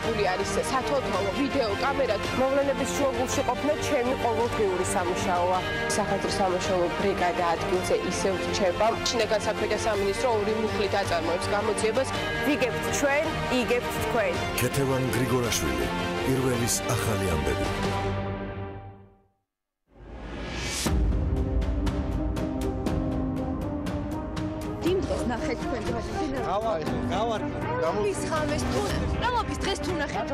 გული არის სათვალთვალო ვიდეო კამერა. მოვლენების შუაგულში ყოფნა ჩემი ყოველდღიური სამუშაოა. სახალხო სამუშაო ბრიგადა ადგილზე ისევ რჩება. შინაგან საქმეთა სამინისტრო ორი მუხლით აწარმოებს გამოძიებას. ვიგებთ ჩვენ, იგებთ თქვენ. ქეთევან გრიგორაშვილი, პირველის ახალი ამბები. ნახეთ თქვენ დღეს გავარ ის ხამეს თუ ნამობის დღეს თუ ნახეთ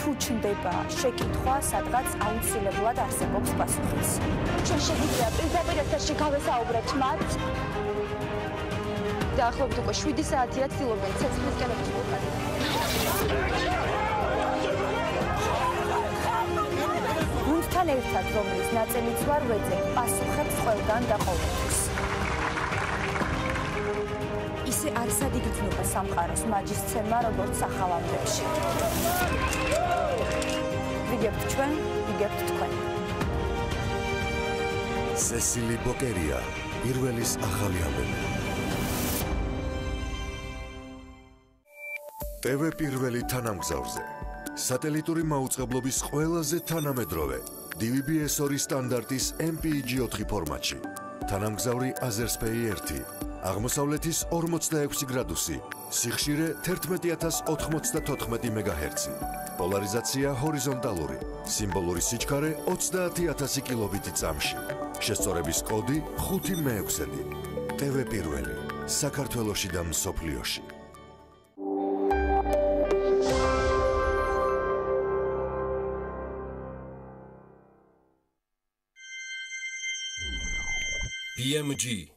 თუ ჩნდება შეკითხვა სადღაც აუცილებლად არსებობს პასუხიც ჩვენ შეგიძლია პირდაპირ ეთერში გავესაუბრებთ მათ დაახლოებით უკვე 7 საათია ცდილობენ ცეცხლისკენ მოწყობილიყო გუნდთან ერთად რომლის ნაწილიც ვარ ვეძებ პასუხებს ყველგან და ყოველთვის ისე არსად იგრძნობა სამყაროს მაჯისცემა როგორც ახალამდებში. ვიგებთ ჩვენ, იგებთ თქვენ. სესილი ბოკერია, პირველის ახალი ამბები. TV პირველი თანამგზავრზე. სატელიტური მაუწყებლობის ყველაზე თანამედროვე DVB-S2 სტანდარტის MPEG-4 ფორმატში. თანამგზავრი Azerspay 1 აღმოსავლეთის 46 გრადუსი, სიხშირე 11094 MHz, პოლარიზაცია ჰორიზონტალური, სიმბოლური სიჩქარე 30000 კილობიტი წამში, შესწორების კოდი 5/6. TV პირველი, საქართველოში და მსოფლიოში. BMG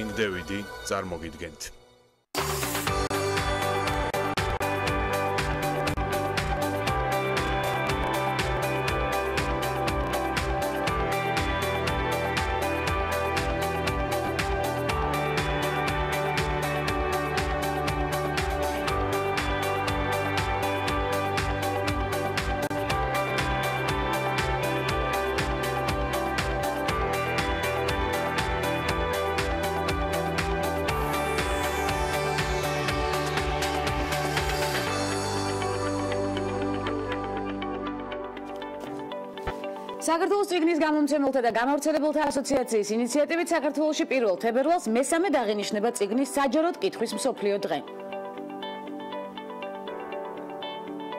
King David წარმოგიდგენთ. საქართველოს წიგნის გამომცემელთა და გამავრცელებელთა ასოციაციის ინიციატივით საქართველოში 1 თებერვალს მესამედ აღინიშნება წიგნის საჯაროდ კითხვის მსოფლიო დღე.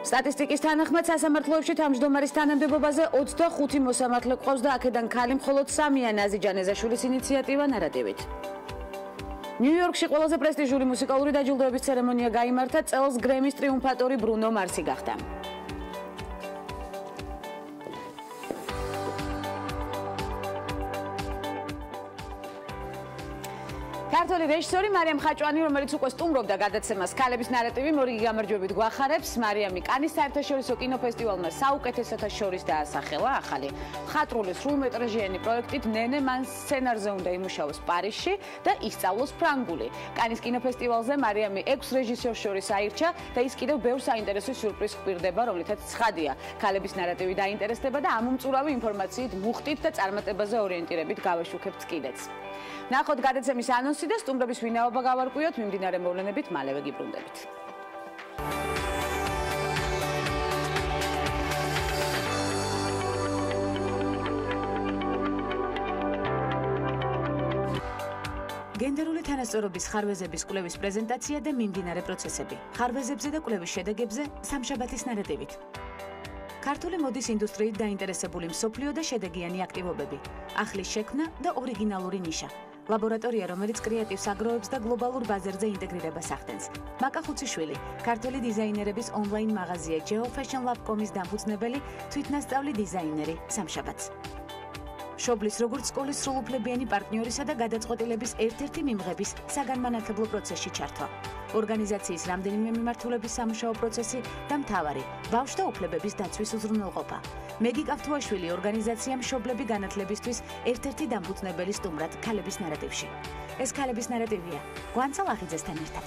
სტატისტიკის თანახმად სასამართლოებში თავმჯდომარის თანამდებობაზე 25 მოსამართლე გვყავს და აქედან ქალი მხოლოდ 3-ია ნაზი ჯანეზაშვილის ინიციატივა ნარატივით. ნიუ-იორკში ყველაზე პრესტიჟული მუსიკალური დაჯილდოების ცერემონია გაიმართა, წელს გრემის ტრიუმფატორი ბრუნო მარსი გახდა. ქართველი რეჟისორი მარიამ ხაჭვანი, რომელიც უკვე სტუმრობდა გადაცემას ქალების ნარატივი, მორიგი გამარჯვებით გვახარებს. მარიამი კანის საერთაშორისო კინოფესტივალმა საუკეთესოთა შორის დაასახელა. ახალი მხატვრული სრულმეტრაჟიანი პროექტით ნენე მან სცენარზე უნდა იმუშაოს პარიზში და ისწავლოს ფრანგული. კანის კინოფესტივალზე მარიამი 6 რეჟისორს შორის აირჩა და ის კიდევ ბევრ საინტერესო სიურპრიზს გვირდება, რომლითაც ცხადია, ქალების ნარატივი დაინტერესდება და ამ უმწურავი ინფორმაციით მუხტით და წარმატებაზე ორიენტირებით გავაშუქებთ კიდეც. ნახოთ გადაცემის ანონსი და სტუმრების ვინაობა გავარკვიოთ, მიმდინარე მოვლენებით მალევე გიბრუნდებით. გენდერული თანასწორობის ხარვეზების კვლევის პრეზენტაცია და მიმდინარე პროცესები. ხარვეზებზე და კვლევის შედეგებზე სამშაბათის ნარატივით. ქართული მოდის ინდუსტრიით დაინტერესებული მსოფლიო და შედეგიანი აქტივობები. ახლის შექმნა და ორიგინალური ნიშა. ლაბორატორია, რომელიც კრეატივს აგროვებს და გლობალურ ბაზარზე ინტეგრირებას ახდენს. მაკა ხუციშვილი, ქართველი დიზაინერების ონლაინ მაღაზია geofashionlab.com-ის დამფუძნებელი, თვითნასწავლი დიზაინერი სამშაბათს. შობლის როგორც სკოლის სრულუფლებიანი პარტნიორისა და გადაწყვეტილების ერთ-ერთი მიმღების საგანმანათლებლო პროცესში ჩართვა. ორგანიზაციის რამდენიმე მიმართულების სამუშაო პროცესი და მთავარი ბავშვთა უფლებების დაცვის უზრუნველყოფა. მეგი კავთუაშვილი ორგანიზაცია მშობლები განათლებისთვის ერთ-ერთი დამფუძნებელი სტუმრად ქალების ნარატივში. ეს ქალების ნარატივია გვანცა ლახიძესთან ერთად.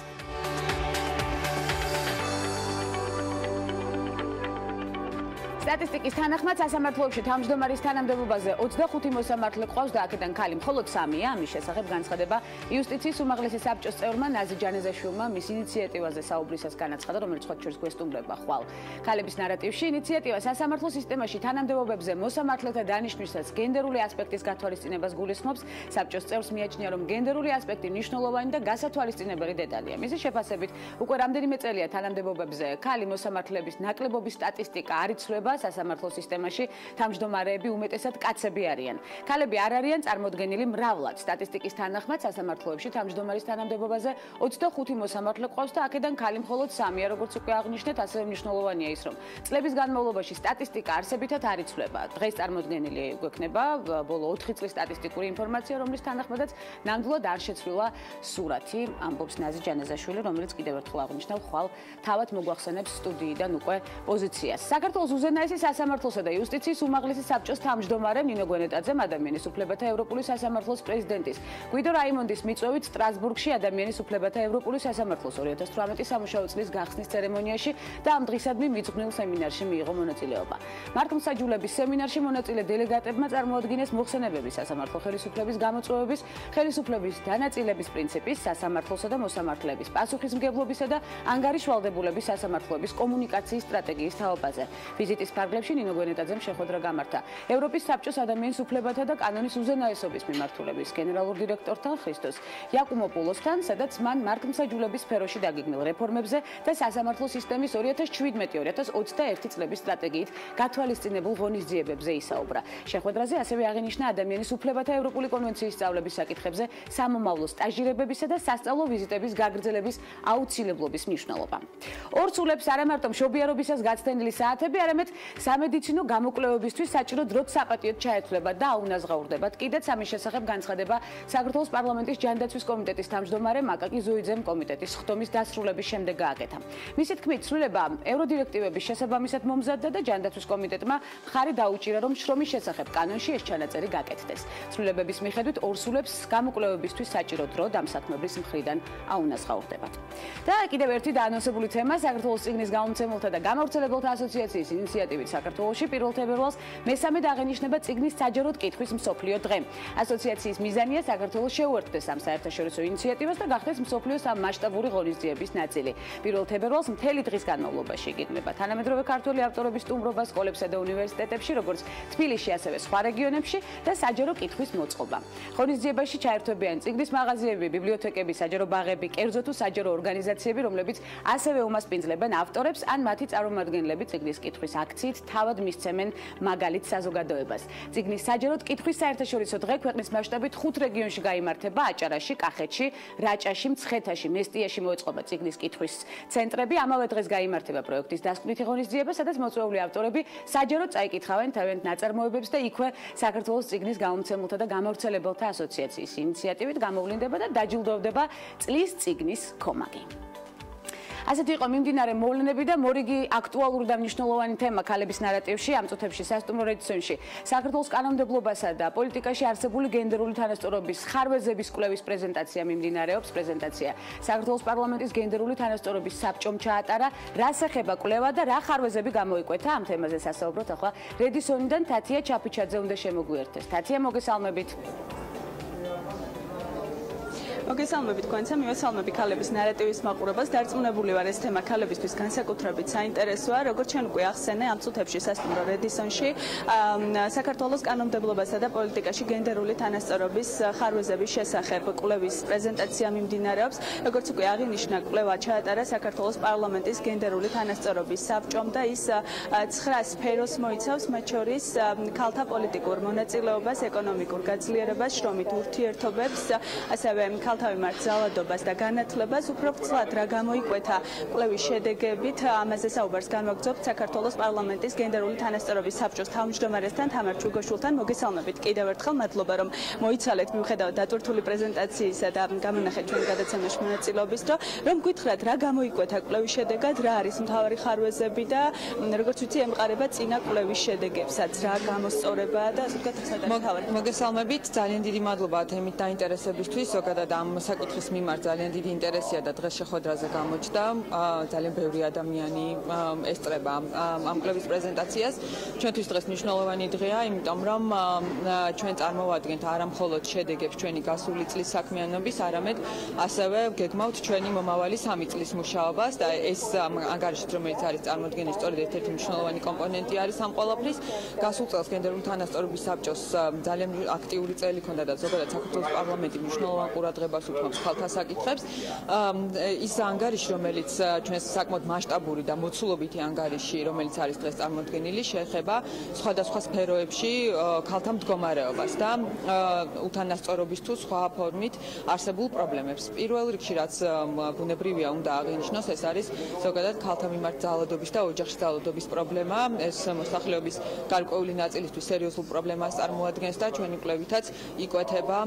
სტატისტიკის თანახმად სასამართლოებში თავმჯდომარის თანამდებობაზე 25 მოსამართლე ყავს და აქედან ქალი მხოლოდ 3-ია. ამის შესახებ განცხადება იუსტიციის უმაღლესი საბჭოს წევრმა ნაზი ჯანეზაშვილმა მის ინიციატივაზე საუბრისას განაცხადა, რომელიც სხვა ჩვენს გვესტუმრება ხვალ. ქალების ნარატივში ინიციატივა სასამართლო სისტემაში თანამდებობებზე მოსამართლეთა დანიშვნისას გენდერული ასპექტის გათვალისწინებას გულისხმობს. საბჭოს წევრს მიაჩნია, რომ გენდერული ასპექტი მნიშვნელოვანი და გასათვალისწინებელი დეტალია. მისი შეფასებით, უკვე რამდენიმე წელია თანამდებობებზე ქალი მოსამართლეების ნაკლებობის სტატისტიკა არ იცვლება სასამართლო სისტემაში, თავმჯდომარეები უმეტესად კაცები არიან. ქალები არ არიან წარმოდგენილი მრავლად. სტატისტიკის თანახმად სასამართლოებში თავმჯდომარის თანამდებობაზე 25 მოსამართლე ყავს და აქედან ქალი მხოლოდ 3-ია, როგორც უკვე აღნიშნეთ, ასევე მნიშვნელოვანია ის, რომ წლების განმავლობაში სტატისტიკა არსებითად არ იცვლება. დღეს წარმოდგენილი გვექნება ბოლო 4 წლის სტატისტიკური ინფორმაცია, რომლის თანახმადაც ნამდვილად არ შეცვლილა სურათი, ამბობს ნაზი ჯანეზაშვილი, რომელიც კიდევ ერთხელ აღნიშნავ, ხვალ თავად მოგვახსენებს სტუდიიდან უკვე პოზიციას. საქართველოს უზენაესი სასამართლოსა და იუსტიციის უმაღლესი საბჭოს თავმჯდომარე ნინო გვენეტაძემ ადამიანის უფლებათა ევროპული სასამართლოს პრეზიდენტის გვიდო რაიმონდის მიწვევით სტრასბურგში ადამიანის უფლებათა ევროპული სასამართლოს 2018 სამუშაო წლის გახსნის ცერემონიაში და ამ დღისადმი მიძღვნილ სემინარში მიიღო მონაწილეობა. მართლმსაჯულების სემინარში მონაწილე დელეგატებმა წარმოადგინეს მოხსენებები სასამართლო ხელისუფლების გამოწვევების, ხელისუფლების დანაწილების პრინციპის, სასამართლოსა და მოსამართლეების პასუხისმგებლობისა და ანგარიშვალდებულების სასამართლოების კომუნიკაციის სტრატეგიის თაობაზე. ვიზიტის ფარგლებში ნინო გვენეტაძემ შეხვედრა გამართა ევროპის საბჭოს ადამიანის უფლებათა და კანონის უზენაესობის მიმართულების გენერალურ დირექტორთან ხრისტოს იაკუმოპულოსთან, სადაც მან მართლმსაჯულების სფეროში დაგეგმილ რეფორმებზე და სასამართლო სისტემის 2017-2021 წლების სტრატეგიით გათვალისწინებულ ღონისძიებებზე ისაუბრა. შეხვედრაზე ასევე აღინიშნა ადამიანის უფლებათა ევროპული კონვენციის სწავლების საკითხებზე სამომავლო სტაჟირებებისა და სასწავლო ვიზიტების გაგრძელების აუცილებლობის მნიშვნელობა. ორ სულებს არა მარტო მშობიარობისას გაცდენილი საათები, არამედ სამედიცინო გამოკვლევებისთვის საჭირო დროც საპატიოდ ჩაეცვლება და აუნაზღაურდებათ. კიდეც ამის შესახებ განცხადება საქართველოს პარლამენტის ჯანდაცვის კომიტეტის თავმჯდომარე მაკაკი ზოიძემ კომიტეტის ხდომის დასრულების შემდეგ გააკეთა. მისი თქმით, ცვლილება ევროდირექტივების შესაბამისად მომზადდა და ჯანდაცვის კომიტეტმა მხარი დაუჭირა, რომ შრომის შესახებ კანონში ეს ჩანაწერი გაკეთდეს. ცვლილებების მიხედვით ორ სულებს გამოკვლევებისთვის საჭირო დრო დამსაქმებლის მხრიდან აუნაზღაურდებათ. და კიდევ ერთი დაანონსებული თემა საქართველოს წიგნის გამომცემელთა და გამავრცელებელთა ასოციაციის ინიციატივით საქართველოში 1 თებერვალს მესამედ აღენიშნება წიგნის საჯაროდ კითხვის მსოფლიო დღე. ასოციაციის მიზანია საქართველოს შეუერთდეს ამ საერთაშორისო ინიციატივას და გახდეს მსოფლიოს ამ მასშტაბური ღონისძიების ნაწილი. 1 თებერვალს მთელი დღის განმავლობაში იგეგმება თანამედროვე ქართველი ავტორების სტუმრობა სკოლებსა და უნივერსიტეტებში, როგორც თბილისში, ასევე სხვა რეგიონებში და საჯარო კითხვის მოწყობა. ღონისძიებაში ჩაერთვებიან წიგნის მაღაზიები, ბიბლიოთეკები, საჯარო ბაღები, კერძო თუ საჯარო ორგანიზაციები, რომლებიც ასევე უმასპინძლებენ ავტორებს ან მათი წარმომადგენლები წიგნის კითხვის აქციით თავად მისცემენ მაგალით საზოგადოებას. წიგნის საჯაროდ კითხვის საერთაშორისო დღე ქვეყნის მასშტაბით 5 რეგიონში გაიმართება: აჭარაში, კახეთში, რაჭაში, მცხეთაში, მესტიაში მოეწყობა წიგნის კითხვის ცენტრები. ამავე დღეს გაიმართება პროექტის დასკვნითი ღონისძიება, სადაც მოწვეული ავტორები საჯაროდ წაიკითხავენ თავიანთ ნაწარმოებებს და იქვე საქართველოს წიგნის გამომცემელთა და გამავრცელებელთა ასოციაციის ინიციატივით გამოვლინდება და დაჯილდოვდება წლის წიგნის ქომაგი. ასეთი იყო მიმდინარე მოვლენები და მორიგი აქტუალური და მნიშვნელოვანი თემა ქალების ნარატივში ამ წუთებში სასტუმრო რედაქციაში საქართველოს კანონმდებლობასა და პოლიტიკაში არსებული გენდერული თანასწორობის ხარვეზების კვლევის პრეზენტაცია მიმდინარეობს. პრეზენტაცია საქართველოს პარლამენტის გენდერული თანასწორობის საბჭომ ჩაატარა. რას ეხება კვლევა და რა ხარვეზები გამოიკვეთა? ამ თემაზე სასაუბროთ ახლა რედისონიდან თათია ჩაფიჩაძე უნდა შემოგვიერთდეს. თათია, მოგესალმებით. მოგესალმებით თქვენცემ, მივესალმები ქალების ნარატივის მაყურებას. დარწმუნებული ვარ, ეს თემა ქალებისთვის განსაკუთრებით საინტერესოა. როგორც ჩვენ უკვე ახსენე, ამ წუთებში სასტუმრო რედისონში საქართველოს კანონმდებლობასა და პოლიტიკაში გენდერული თანასწორობის ხარვეზების შესახებ კვლევის პრეზენტაცია მიმდინარეობს. როგორც უკვე აღინიშნა, კვლევა ჩაატარა საქართველოს პარლამენტის გენდერული თანასწორობის საბჭომ და ის 9 სფეროს მოიცავს, მათ შორის ქალთა პოლიტიკურ მონაწილეობას, ეკონომიკურ გაძლიერებას, შრომით ურთიერთობებს, ასევე ქალთა მიმართ ძალადობას და განათლებას. უფრო ფრთხილად რა გამოიკვეთა კვლევის შედეგებით, ამაზე საუბარს განვაგრძობთ საქართველოს პარლამენტის გენდერული თანასწორობის საბჭოს თავმჯდომარესთან, თამარ ჩუგოშვილთან. მოგესალმებით კიდევ ერთხელ, მადლობა რომ მოიცალეთ მიუხედავად დატვირთული პრეზენტაციისა და გამონახეთ ჩვენი გადაცემაში მონაწილეობის დრო. რომ გითხრათ რა გამოიკვეთა კვლევის შედეგად, რა არის მთავარი ხარვეზები და როგორც ვიცი ემყარება წინა კვლევის შედეგებსაც, რა გამოსწორება და ასე ვთქვათ, სადაც მთავარი. მოგესალმებით, ძალიან დიდი მადლობა თემით დაინტერესებისთვის. ზოგადად ამ საკითხის მიმართ ძალიან დიდი ინტერესია და დღეს შეხვედრაზე გამოჩნდა. ძალიან ბევრი ადამიანი ესწრება ამ კვლევის პრეზენტაციას. ჩვენთვის დღეს მნიშვნელოვანი დღეა, იმიტომ რომ ჩვენ წარმოვადგენთ არა მხოლოდ შედეგებს ჩვენი გასული წლის საქმიანობის, არამედ ასევე გეგმავთ ჩვენი მომავალი 3 წლის მუშაობას და ეს ანგარიში, რომელიც არის წარმოდგენილი, სწორედ ერთ-ერთი მნიშვნელოვანი კომპონენტი არის ამ ყველაფრის. გასულ წელს გენდერული თანასწორობის საბჭოს ძალიან აქტიური წელი ჰქონდა და ზოგადად საქართველოს პარლამენტი მნიშვნელოვან ყურადღებას უთმობს ხალხთა საკითხებს. ის ანგარიში, რომელიც ჩვენს საკმაოდ მასშტაბური და მოცულობითი ანგარიში, რომელიც არის დღეს წარმოდგენილი, შეეხება სხვადასხვა სფეროებში ქალთა მდგომარეობას და უთანასწორობის თუ სხვა ფორმით არსებულ პრობლემებს. პირველ რიგში, რაც ბუნებრივია უნდა აღინიშნოს, ეს არის ზოგადად ქალთა მიმართ ძალადობის და ოჯახში ძალადობის პრობლემა. ეს მოსახლეობის გარკვეული ნაწილისთვის სერიოზულ პრობლემას წარმოადგენს და ჩვენი კვლევითაც იკვეთება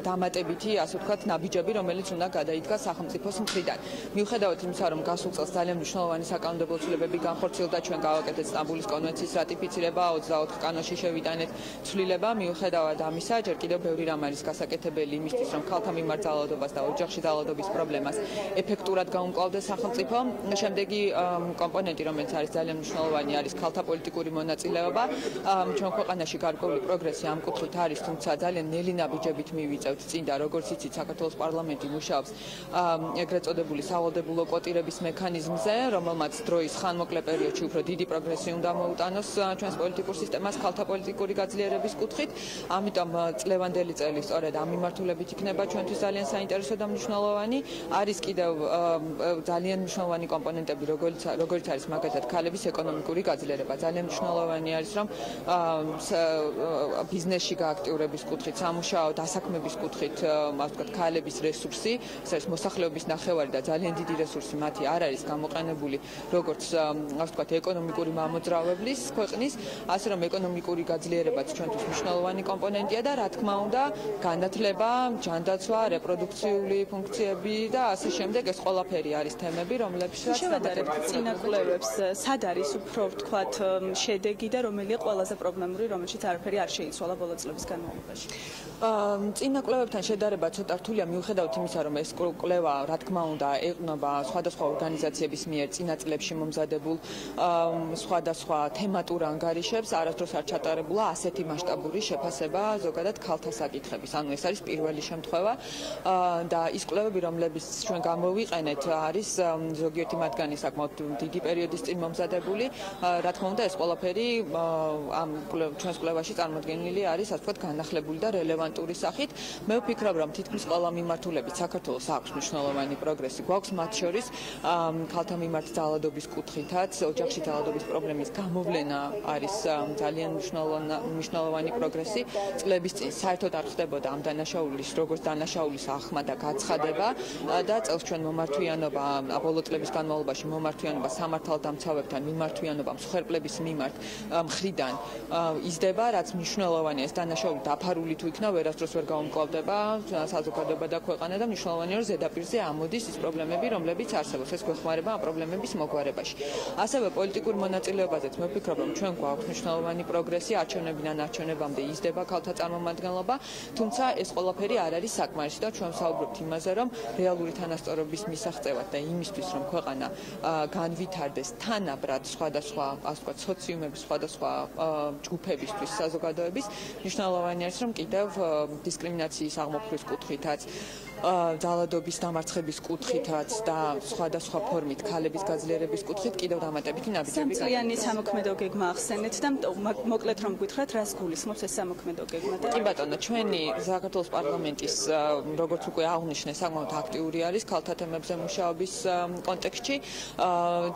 დამატებითი, ასე ვთქვათ, ნაბიჯები, რომელიც უნდა გადაიდგას სახელმწიფოს მხრიდან. მიუხედავად იმისა, რომ გასულ წელს ძალიან მნიშვნელოვანი საკანონმდებლო ცვლილებები განხორციელდა, ჩვენ გავაკეთეთ სტამბულის კონვენციის რატიფიცირება, 24 კანონში შევიტანეთ ცვლილება, მიუხედავად ამისა, ჯერ კიდევ ბევრი რამ არის გასაკეთებელი იმისთვის, რომ ქალთა მიმართ ძალადობას და ოჯახში ძალადობის პრობლემას ეფექტურად გაუმკლავდეს სახელმწიფო. შემდეგი კომპონენტი, რომელიც არის ძალიან მნიშვნელოვანი, არის ქალთა პოლიტიკური მონაწილეობა. ჩვენ ქვეყანაში გარკვეული პროგრესი ამ კუთხით არის, თუმცა ძალიან ნელი ნაბიჯებით მივიწევთ წინ და როგორც იცით, საქართველოს პარლამენტი მუშაობს ეგრეთ წოდებული სავალდებულო კვოტირების მექანიზმზე, რომელმაც დროის ხანმოკლე პერიოდში უფრო დიდი პროგრესი უნდა მოუტანოს ჩვენს პოლიტიკურ სისტემას ქალთა პოლიტიკური გაძლიერების კუთხით. ამიტომ წლევანდელი წელი სწორედ ამ მიმართულებით იქნება ჩვენთვის ძალიან საინტერესო და მნიშვნელოვანი. არის კიდევ ძალიან მნიშვნელოვანი კომპონენტები, როგორც არის მაგალითად ქალების ეკონომიკური გაძლიერება. ძალიან მნიშვნელოვანი არის, რომ ბიზნესში გააქტიურების კუთხით, სამუშაო დასაქმების კუთხით, ასე ვთქვათ, ქალების რესურსი, ეს არის მოსახლეობის ნახევარი და ძალიან დიდი რესურსი მათი არ არის გამოყენებული როგორც, ასე ვთქვათ, ეკონომიკური მამოძრავებლის ქვეყნის, ასე რომ ეკონომიკური გაძლიერებაც ჩვენთვის მნიშვნელოვანი კომპონენტია და რა თქმა უნდა, განათლება, ჯანდაცვა, რეპროდუქციული ფუნქციები და ასე შემდეგ, ეს ყველაფერი არის თემები, რომლებშიც შევადარებთ წინა კვლევებს, სად არის უფრო ვთქვათ შედეგი და რომელია ყველაზე პრობლემური, რომელშიც არაფერი არ შეიცვალა ბოლო წლების განმავლობაში. წინა კვლევებთან შედარება ცოტა რთულია, მიუხედავად იმისა, რომ ეს კვლევა, რა თქმა უნდა, ეყრდნობა სხვადასხვა ორგანიზაციების მიერ წინა წლებში მომზადებულ სხვადასხვა თემატურ ანგარიშებს, არასდროს არ ჩატარებულა ასეთი მასშტაბური შეფასება ზოგადად ქალთა საკითხების. ანუ ეს არის პირველი შემთხვევა და ის კვლევები, რომლებიც ჩვენ გამოვიყენეთ, არის ზოგიერთი მათგანი საკმაოდ დიდი პერიოდის წინ მომზადებული. რა თქმა უნდა, ეს ყველაფერი ამ ჩვენს კვლევაში წარმოდგენილი არის, ასე ვთქვათ, განახლებული და რელევანტური სახით. მე ვფიქრობ, რომ თითქმის ყველა მიმართულებით საქართველოს აქვს მნიშვნელოვანი პროგრესი. გვაქვს მათ შორის ქალთა მიმართ ძალადობის კუთხითაც, ოჯახში ძალადობის პრობლემის გამოვლენა არის ძალიან მნიშვნელოვანი პროგრესი. წლების წინ საერთოდ არ ხდებოდა ამ დანაშაულის, როგორც დანაშაულის ახმა და გაცხადება და წელს ჩვენ მომართვიანობა ბოლო წლების განმავლობაში მომართვიანობა სამართალდამცავებთან მიმართვიანობა მსხვერპლების მიმართ მხრიდან იზრდება, რაც მნიშვნელოვანია. ეს დანაშაული დაფარული თუ იქნა, ვერასდროს ვერ გაუმკლავდება საზოგადოება და ქვეყანა და მნიშვნელოვანია, რომ ზედაპირზე ამოდის ის პრობლემები, რომლებიც არსებობს. ეს გვეხმარება ამ პრობლემების მოგვარებაში. ასევე პოლიტიკურ მონაწილეობაზეც მე ვფიქრობ, რომ ჩვენ გვაქვს მნიშვნელოვანი პროგრესი, არჩევნებიდან არჩევნებამდე იზრდება ქალთა წარმომადგენლობა, თუმცა ეს ყველაფერი არ არის საკმარისი და ჩვენ ვსაუბრობთ იმაზე, რომ რეალური თანასწორობის მისაღწევად და იმისთვის, რომ ქვეყანა განვითარდეს თანაბრად სხვადასხვა, ასე ვთქვათ, სოციუმების, სხვადასხვა ჯგუფებისთვის, საზოგადოების, მნიშვნელოვანი არის, რომ კიდევ დისკრიმინაციის აღმოფხვის კუთხითაც ძალადობის დამარცხების კუთხითაც და სხვადასხვა ფორმით ქალების გაძლიერების კუთხით კიდევ დამატებითი ნაბიჯები გაიგრძელება. სამწლიანი სამოქმედო გეგმა ახსენეთ და მოკლედ რომ გითხრათ, რას გულისხმობს ეს სამოქმედო გეგმა და კი ბატონო, ჩვენი საქართველოს პარლამენტის როგორც უკვე აღნიშნე, საკმაოდ აქტიური არის ქალთა თემებზე მუშაობის კონტექსტში.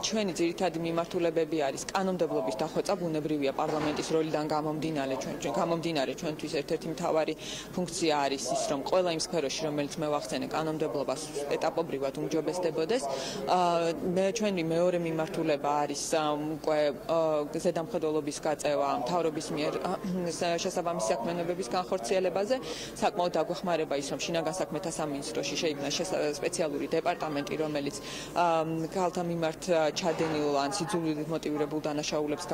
ჩვენი ძირითადი მიმართულებები არის კანონმდებლობის დახვეწა, ბუნებრივია პარლამენტის როლიდან გამომდინარე ჩვენთვის ერთ-ერთი მთავარი ფუნქცია არის ის, რომ ყველა იმ სფეროში, რომელიც მე ვახსენე, კანონმდებლობას ეტაპობრივად უმჯობესდებოდეს. ჩვენი მეორე მიმართულება არის უკვე ზედამხედველობის გაწევა მთავრობის მიერ შესაბამისი საქმიანობების განხორციელებაზე. საკმაოდ დაგვეხმარება ის, რომ შინაგან საქმეთა სამინისტროში შეიქმნა სპეციალური დეპარტამენტი, რომელიც ქალთა მიმართ ჩადენილ ან სიძულვილით მოტივირებულ დანაშაულებს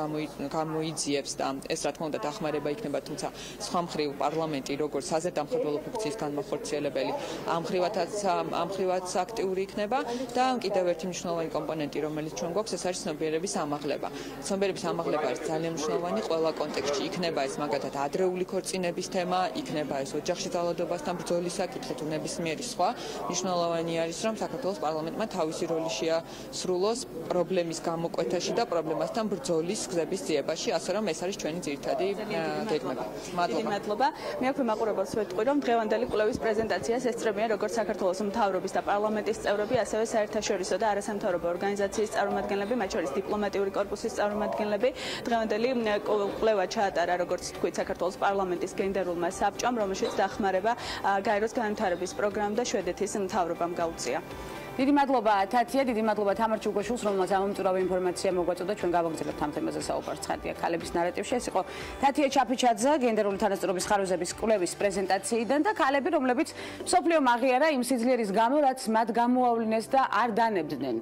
გამოიძიებს და ეს რა თქმა უნდა დახმარება იქნება, თუმცა სხვა მხრივ პარლამენტი როგორც საზედამხედველო ფუნქციის განმახორციელებელი ამ ხრივაც აქტიური იქნება და კიდევ ერთი მნიშვნელოვანი კომპონენტი, რომელიც ჩვენ გვაქვს, ეს არის ცნობიერების ამაღლება. ცნობიერების ამაღლება არის ძალიან მნიშვნელოვანი ყველა კონტექსტში. იქნება ეს მაგალითად ადრეული ქორწინების თემა, იქნება ეს ოჯახში ძალადობასთან ბრძოლის საკითხი თუ ნებისმიერი სხვა. მნიშვნელოვანი არის, რომ საქართველოს პარლამენტმა თავისი როლი შეასრულოს პრობლემის გამოკვეთაში და პრობლემასთან ბრძოლის გზების ძიებაში, ასე რომ ეს არის ჩვენი ძირითადი გეგმები. მადლობა. მე აქვე მაყურებელს ვეთქვი, რომ დღევანდელი კვლევის პრეზენტაციას ესწრებიან როგორც საქართველოს მთავრობის და პარლამენტის წევრები, ასევე საერთაშორისო და არასამთავრობო ორგანიზაციის წარმომადგენლები, მათ შორის დიპლომატიური კორპუსის წარმომადგენლები. დღევანდელი კვლევა ჩაატარა, როგორც თქვით, საქართველოს პარლამენტის გენდერულმა საბჭომ, რომელშიც დახმარება გაეროს განვითარების პროგრამ და შვედეთის მთავრობამ გაუწია. დიდი მადლობა თათია, დიდი მადლობა თამარ ჩუგოშვილს, რომელმაც ამომწურავი ინფორმაცია მოგვაწოდა. ჩვენ გავაგრძელებთ ამ თემაზე საუბარს. ცხადია, ქალების ნარატივში ეს იყო თათია ჩაფიჩაძე, გენდერული თანასწორობის ხარვეზების კვლევის პრეზენტაციიდან და ქალები, რომლებიც მსოფლიო აღიარა იმ სიძლიერის გამო, რაც მათ გამოავლინეს და არ დანებდნენ.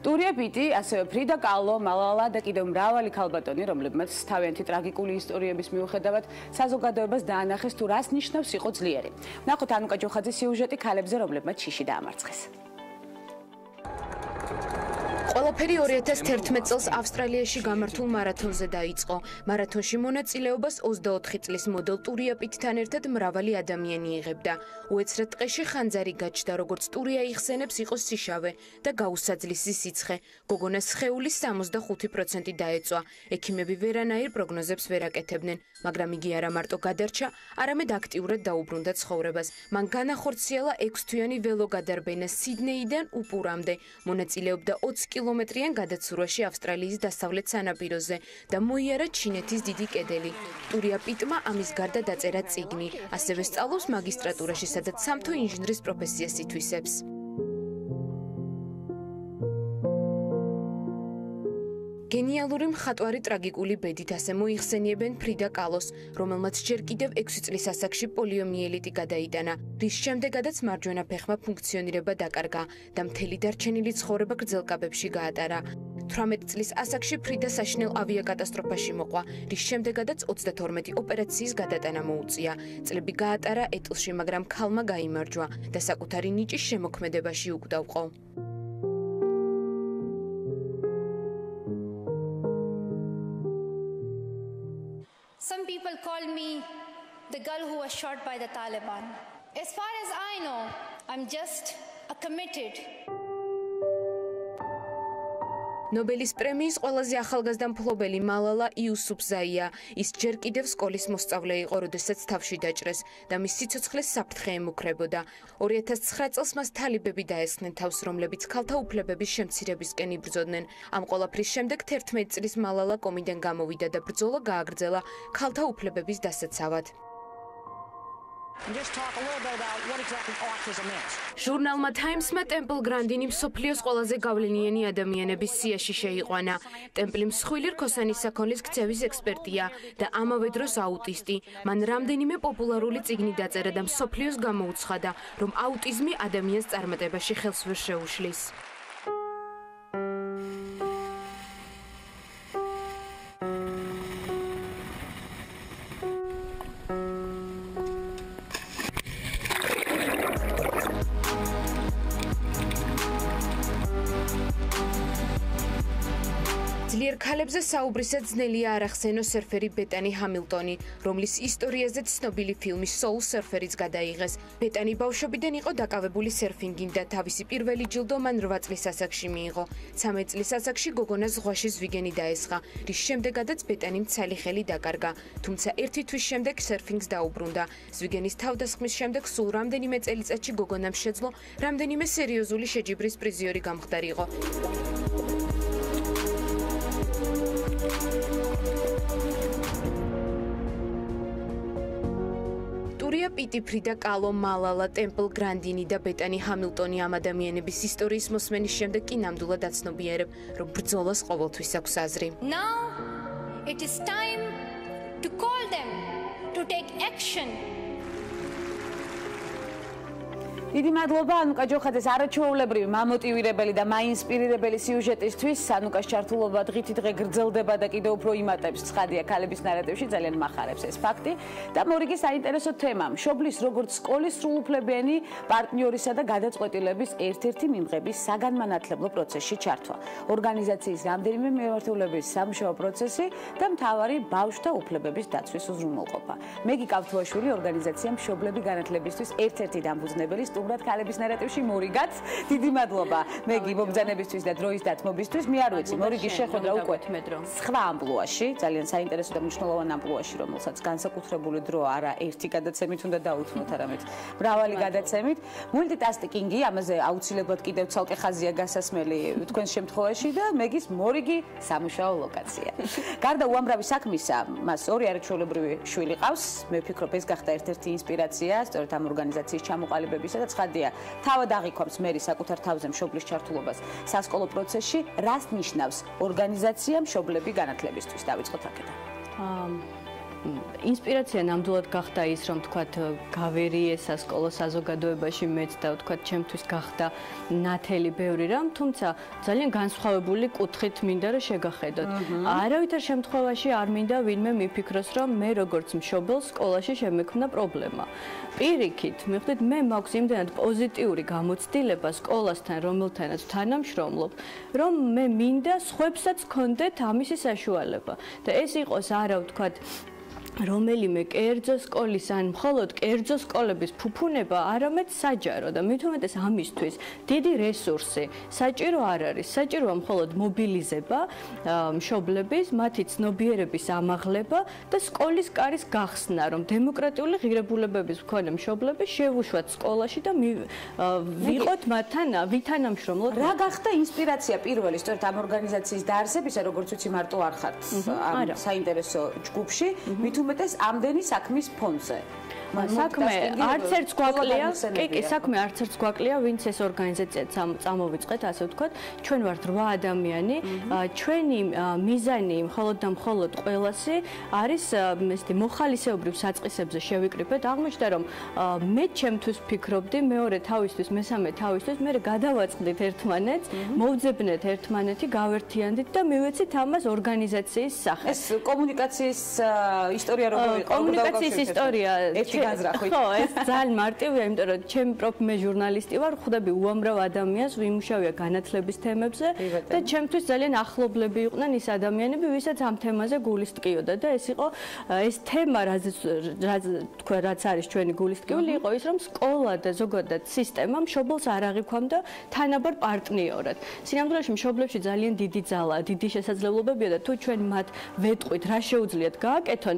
ტურია პიტი, ასევე ფრიდა კალო, მალალა და კიდევ მრავალი ქალბატონი, რომლებმაც თავიანთი ტრაგიკული ისტორიების მიუხედავად საზოგადოებას დაანახეს თუ რას ნიშნავს იყო ძლიერი. ნახოთ ანუკა ჯოხაძის სიუჟეტი ქალებზე, რომლებმაც შიში დაამარცხეს. ყველაფერი 2011 წელს ავსტრალიაში გამართულ მარათონზე დაიწყო. მარათონში მონაწილეობას 24 წლის მოდელ ტურია პიტთან ერთად მრავალი ადამიანი იღებდა. უეცრად ტყეში ხანძარი გაჩნდა, როგორც ტურია იხსენებს, იყო სიშავე და გაუსაძლისი სიცხე. გოგონას სხეულის 65% დაეწვა. ექიმები ვერანაირ პროგნოზებს ვერ აკეთებდნენ, მაგრამ იგი არა მარტო გადარჩა, არამედ აქტიურად დაუბრუნდა ცხოვრებას. მან განახორციელა 6-თვიანი ველოგადარბენა სიდნეიდან უპურამდე. მონაწილეობდა 20 კილომეტრიან გადაცურვაში ავსტრალიის დასავლეთ სანაპიროზე და მოიარა ჩინეთის დიდი კედელი. ტურია პიტმა ამის გარდა დაწერა წიგნი, ასევე სწავლობს მაგისტრატურაში, სადაც სამთო ინჟინრის პროფესიას ითვისებს. გენიალური მხატვარი ტრაგიკული ბედით ასე მოიხსენიებენ ფრიდა კალოს, რომელმაც ჯერ კიდევ 6 წლის ასაკში პოლიომიელიტი გადაიტანა, რის შემდეგაც მარჯვენა ფეხმა ფუნქციონირება დაკარგა და მთელი დარჩენილი ცხოვრება გრძელკაბებში გაატარა. 18 წლის ასაკში ფრიდა საშინელ ავიაკატასტროფაში მოყვა, რის შემდეგაც 32 ოპერაციის გადატანა მოუწია. წლები გაატარა ეტლში, მაგრამ ქალმა გაიმარჯვა და საკუთარი ნიჭის შემოქმედებაში უკდავყო. Some people call me the girl who was shot by the Taliban. As far as I know, I'm just a committed. ნობელის პრემიის ყველაზე ახალგაზრდა მფლობელი მალალა იუსუფზაია. ის ჯერ კიდევ სკოლის მოსწავლე იყო, როდესაც თავში დაჭრეს და მის სიცოცხლეს საფრთხე ემუქრებოდა. 2009 წელს მას თალიბები დაესხნენ თავს, რომლებიც ქალთა უფლებების შემცირებისკენ იბრძოდნენ. ამ ყველაფრის შემდეგ 11 წლის მალალა კომიდან გამოვიდა და ბრძოლა გააგრძელა ქალთა უფლებების დასაცავად. ჟურნალმა Times-მა ტემპლ გრანდინი მსოფლიოს ყველაზე გავლენიანი ადამიანების სიაში შეიყვანა. ტემპლი მსხვილი რქოსანის საქონლის ქცევის ექსპერტია და ამავე დროს აუტისტი. მან რამდენიმე პოპულარული წიგნი დაწერა და მსოფლიოს გამოუცხადა, რომ აუტიზმი ადამიანს წარმატებაში ხელს ვერ შეუშლის. ძლიერ ქალებზე საუბრისად ძნელია არ ახსენოს სერფერი ბეტანი ჰამილტონი, რომლის ისტორიაზეც ცნობილი ფილმი Soul Surfer-იც გადაიღეს. ბეტანი ბავშვობიდან იყო დაკავებული სერფინგით და თავისი პირველი ჯილდო მან 8 წლის ასაკში მიიღო. 13 წლის ასაკში გოგონას ზღვაში ზვიგენი დაესხა, რის შემდეგაც ბეტანი მცალი ხელი დაკარგა. თუმცა ერთი თვის შემდეგ სერფინგს დაუბრუნდა. ზვიგენის თავდასხმის შემდეგ სულ რამდენიმე წელიწადში გოგონამ შეძლო რამდენიმე სერიოზული შეჯიბრის პრიზიორი გამხდარიყო. მორიგებულია პიტი ფრიდა, კალო მალალა, ტემპლ გრანდინი და ბეტანი ჰამილტონი ამ ადამიანების ისტორიის მოსმენის შემდეგ კი ნამდვილად აცნობიერებ, რომ ბრძოლას ყოველთვის აქვს აზრი. Now it is time to call them to take action. დიდი მადლობა ანუკა ჯოხაძეს არაჩვეულებრივი, მამოტივირებელი და მაინსპირირებელი სიუჟეტისთვის. ანუკას ჩართულობა დღითი დღე გრძელდება და კიდევ უფრო იმატებს ცხადია ქალების ნარატივში, ძალიან მახარებს ეს ფაქტი. და მორიგი საინტერესო თემა, მშობლის როგორც სკოლის სრულუფლებიანი პარტნიორისა და გადაწყვეტილების ერთ-ერთი მიმღების საგანმანათლებლო პროცესში ჩართვა. ორგანიზაციის რამდენიმე მიმართულების სამუშაო პროცესი და მთავარი ბავშვთა უფლებების დაცვის უზრუნველყოფა. მეგი კავთუაშვილი ორგანიზაცია მშობლები განათლებისთვის ერთ-ერთი დამფუძნებელი უბრალოდ ქალების ნარატივში მორიგაც დიდი მადლობა მეგი მობრძანებისთვის და დროის დათმობისთვის. მე არ ვიცი მორიგი შეხვედრა უკვე სხვა ამპლუაში, ძალიან საინტერესო და მნიშვნელოვანი ამპლუაში, რომელსაც განსაკუთრებული დრო არა ერთი გადაცემით უნდა დაუთმოთ, არამედ მრავალი გადაცემით. მულტიტასკინგი, ამაზე აუცილებლად კიდევ ცალკე ხაზია გასასმელი თქვენს შემთხვევაში და მეგის მორიგი სამუშაო ლოკაცია. გარდა უამრავი საქმისა, მას ორი არაჩვეულებრივი შვილი ყავს. მე ვფიქრობ ეს გახდა ერთ-ერთი ინსპირაცია სწორედ ამ ორგანიზაციის ჩამოყალიბებისა და ცხადია, თავად აღიქვამს მერი საკუთარ თავზე მშობლის ჩართულობას სასკოლო პროცესში, რას ნიშნავს ორგანიზაცია მშობლები განათლებისთვის. დავიწყოთ აქედან. ინსპირაცია ნამდვილად გახდა ის, რომ თქვათ გავერიე სასკოლო საზოგადოებაში მეც და თქვათ ჩემთვის გახდა ნათელი ბევრი რამ, თუმცა ძალიან განსხვავებული კუთხით მინდა რომ შეგახედოთ. არავითარ შემთხვევაში არ მინდა ვინმე მიფიქროს, რომ მე როგორც მშობელს სკოლაში შემექმნა პრობლემა. პირიქით, მიხვდით, მე მაქვს იმდენად პოზიტიური გამოცდილება სკოლასთან, რომელთანაც თანამშრომლობ, რომ მე მინდა სხვებსაც ქონდეთ ამისი საშუალება. და ეს იყოს არა ვთქვათ რომელიმე კერძო სკოლის ან მხოლოდ კერძო სკოლების ფუფუნება, არამედ საჯარო და მით უმეტეს ამისთვის დიდი რესურსი საჭირო არ არის. საჭიროა მხოლოდ მობილიზება მშობლების, მათი ცნობიერების ამაღლება და სკოლის კარის გახსნა, რომ დემოკრატიული ღირებულებების მქონე მშობლები შევუშვათ სკოლაში და ვიყოთ მათთან ვითანამშრომლოთ. რა გახდა ინსპირაცია პირველი სწორედ ამ ორგანიზაციის დაარსებისა, როგორც ვიცი მარტო არ ხართ ამ საინტერესო ჯგუფში, მით უმეტეს ამდენი საქმის ფონზე. საქმე არც ერთს გვაკლია, კი, საქმე არც ერთს გვაკლია, ვინც ეს ორგანიზაცია წამოვიწყეთ, ასე ვთქვათ. ჩვენ ვართ 8 ადამიანი, ჩვენი მიზანი მხოლოდ და მხოლოდ ყველასი არის ესეთი მოხალისეობრივ საწყისებზე შევიკრიბეთ. აღმოჩნდა, რომ მე ჩემთვის ვფიქრობდი, მეორე თავისთვის, მესამე თავისთვის, მე გადავაწყდით ერთმანეთს, მოვძებნეთ ერთმანეთი, გავერთიანდით და მივეცით ამას ორგანიზაციის სახით. ეს კომუნიკაციის ისტორია როგორ იყო? კომუნიკაციის ისტორია ხო, ეს ძალიან მარტივია, იმიტომ რომ ჩემი მე ჟურნალისტი ვარ, ხვდები უამრავ ადამიანს, ვიმუშავია განათლების თემებზე და ჩემთვის ძალიან ახლობლები იყვნენ ის ადამიანები, ვისაც ამ თემაზე გულისტკიოდა და ეს იყო ეს თემა, რაც არის ჩვენი გულისტკიული, იყო ის, რომ სკოლა და ზოგადად სისტემა მშობელს არ აღიქვამდა თანაბარ პარტნიორად. სინამდვილეში მშობლებში ძალიან დიდი ძალა, დიდი შესაძლებლობებია და თუ ჩვენ მათ ვეტყვით, რა შეუძლიათ გააკეთონ,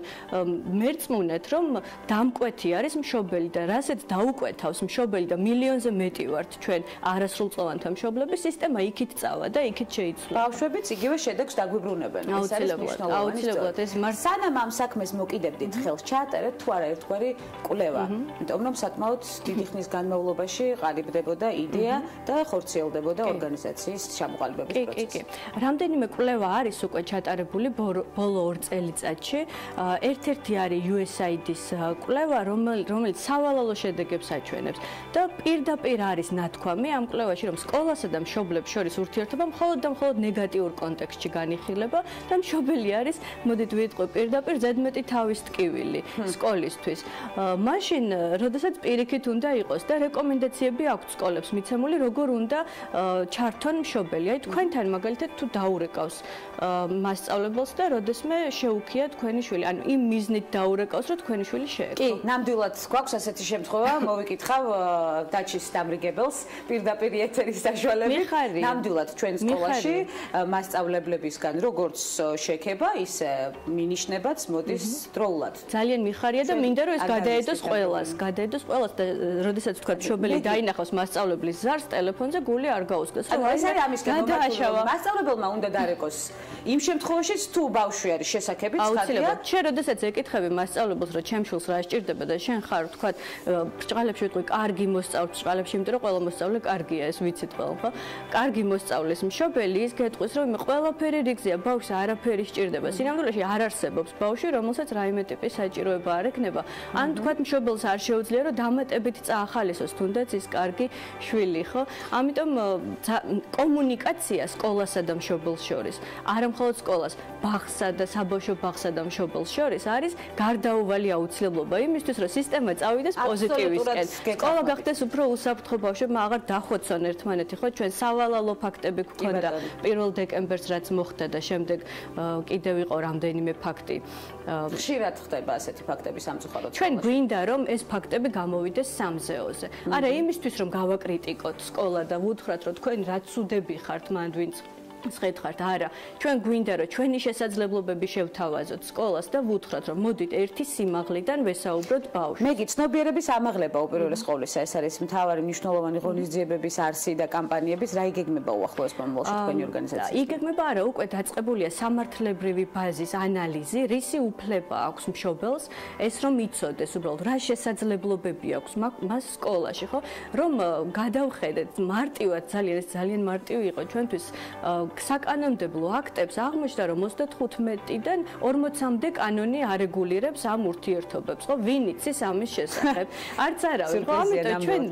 მერწმუნეთ, რომ დამკვეთი არის მშობელი და რასაც დაუკვეთავს მშობელი და მილიონზე მეტი ვართ ჩვენ არასრულწლოვანთა მშობლები, სისტემა იქით წავა და იქით შეიცვლა. ბავშვებიც იგივე შედეგს დაგვიბრუნებენ. აუცილებლად ეს სანამ ამ საქმეს მოკიდებდით ხელს, ჩაატარეთ თუ არა ერთგვარი კვლევა. იმიტომ რომ საკმაოდ დიდი ხნის განმავლობაში ყალიბდებოდა იდეა და ხორციელდებოდა ორგანიზაციის ჩამოყალიბების პროცესი. რამდენიმე კვლევა არის უკვე ჩატარებული ბოლო 2 წელიწადში. ერთ-ერთი არის USAID-ის კვლევა, რომელიც სავალალო შედეგებს აჩვენებს და პირდაპირ არის ნათქვამი ამ კვლევაში, რომ სკოლასა და მშობლებს შორის ურთიერთობა მხოლოდ და მხოლოდ ნეგატიურ კონტექსტში განიხილება და მშობელი არის, მოდით ვიტყვი, პირდაპირ ზედმეტი თავის ტკივილი სკოლისთვის. მაშინ, როდესაც პირიქით უნდა იყოს და რეკომენდაციები აქვს სკოლებს მიცემული, როგორ უნდა ჩართონ მშობელი. აი თქვენთან მაგალითად თუ დაურეკავს მასწავლებელს და როდესმე შეუქია თქვენი შვილი, ანუ იმ მიზნით დაურეკავს, რომ თქვენი შვილი შეექო. კი, ნამდვილად გვაქვს ასეთი შემთხვევა, მოვიკითხავ დაჩის დამრიგებელს პირდაპირ ეთერის საშუალებით. ნამდვილად ჩვენ სკოლაში მასწავლებლებისგან როგორც შექება, ისე მინიშნებაც მოდის დროულად. ძალიან მიხარია და მინდა რომ ეს გადაედოს ყველას და როდესაც თქვა მშობელი დაინახავს მასწავლებლის ზარს ტელეფონზე, გული არ გაუსკეს. ეს არის ამის გადააშავა. მასწავლებელმა უნდა დარეკოს იმ შემთხვევაშიც თუ ბავშვი არის შესაძლებელიც, აუცილებლად. შენ როდესაც ეკითხები მასწავლებელს, რომ ჩემ შულს რა სჭირდება ხდება და შენ ხარ თქვა ბრჭყალებში ვიტყვი კარგი მოსწავლე ბრჭყალებში იმიტომ რომ ყველა მოსწავლე კარგია ეს ვიცით ყველა ხო კარგი მოსწავლის მშობელი ის გეტყვის რომ ყველაფერი რიგზეა ბავშვს არაფერი სჭირდება სინამდვილეში არ არსებობს ბავშვი რომელსაც რაიმე ტიპის საჭიროება არ ექნება ან თქვა მშობელს არ შეუძლია რომ დამატებით წაახალისოს თუნდაც ის კარგი შვილი ხო ამიტომ კომუნიკაცია სკოლასა და მშობელს შორის არა მხოლოდ სკოლას ბაღსა და საბავშვო ბაღსა და მშობელს შორის არის გარდაუვალი აუცილებლობა იმისთვის რომ სისტემა წავიდეს პოზიტივისკენ სკოლა გახდეს უფრო უსაფრთხო ბავშვებმა აღარ დახვეწონ ერთმანეთი ხო ჩვენ სავალალო ფაქტები გვქონდა 1 დეკემბერს რაც მოხდა და შემდეგ კიდევ იყო რამდენიმე ფაქტი ხშირად ხდება ასეთი ფაქტები სამწუხაროდ ჩვენ გვინდა რომ ეს ფაქტები გამოვიდეს სამზეოზე არა იმისთვის რომ გავაკრიტიკოთ სკოლა და ვუთხრათ რომ თქვენ რაც უდები ხართ მანდ ვინც ხეთხართ არა ჩვენ გვინდა რომ ჩვენი შესაძლებლობები შევთავაზოთ სკოლას და ვუთხრათ რომ მოდით ერთი სიმაღლიდან ვესაუბროთ ბავშვს მეგი ცნობიერების ამაღლება უპირველეს ყოვლისა ეს არის მთავარი მნიშვნელოვანი ღონისძიებების არსი და კამპანიების რა იგეგმება უახლოეს მომავალში თქვენი ორგანიზაცია იგეგმება არა უკვე დაწყებულია სამართლებრივი ბაზის ანალიზი რისი უფლება აქვს მშობელს ეს რომ იცოდეს უბრალოდ რა შესაძლებლობები აქვს მას სკოლაში ხო რომ გადავხედეთ მარტივად ძალიან მარტივი იყო ჩვენთვის საკანონმდებლო აქტებს აღმოჩნდა რომ 35-დან 40-მდე კანონი არეგულირებს ამ ურთიერთობებს ხო ვინ იცის ამის შესახებ არც არავინ ხო ამიტომ ჩვენ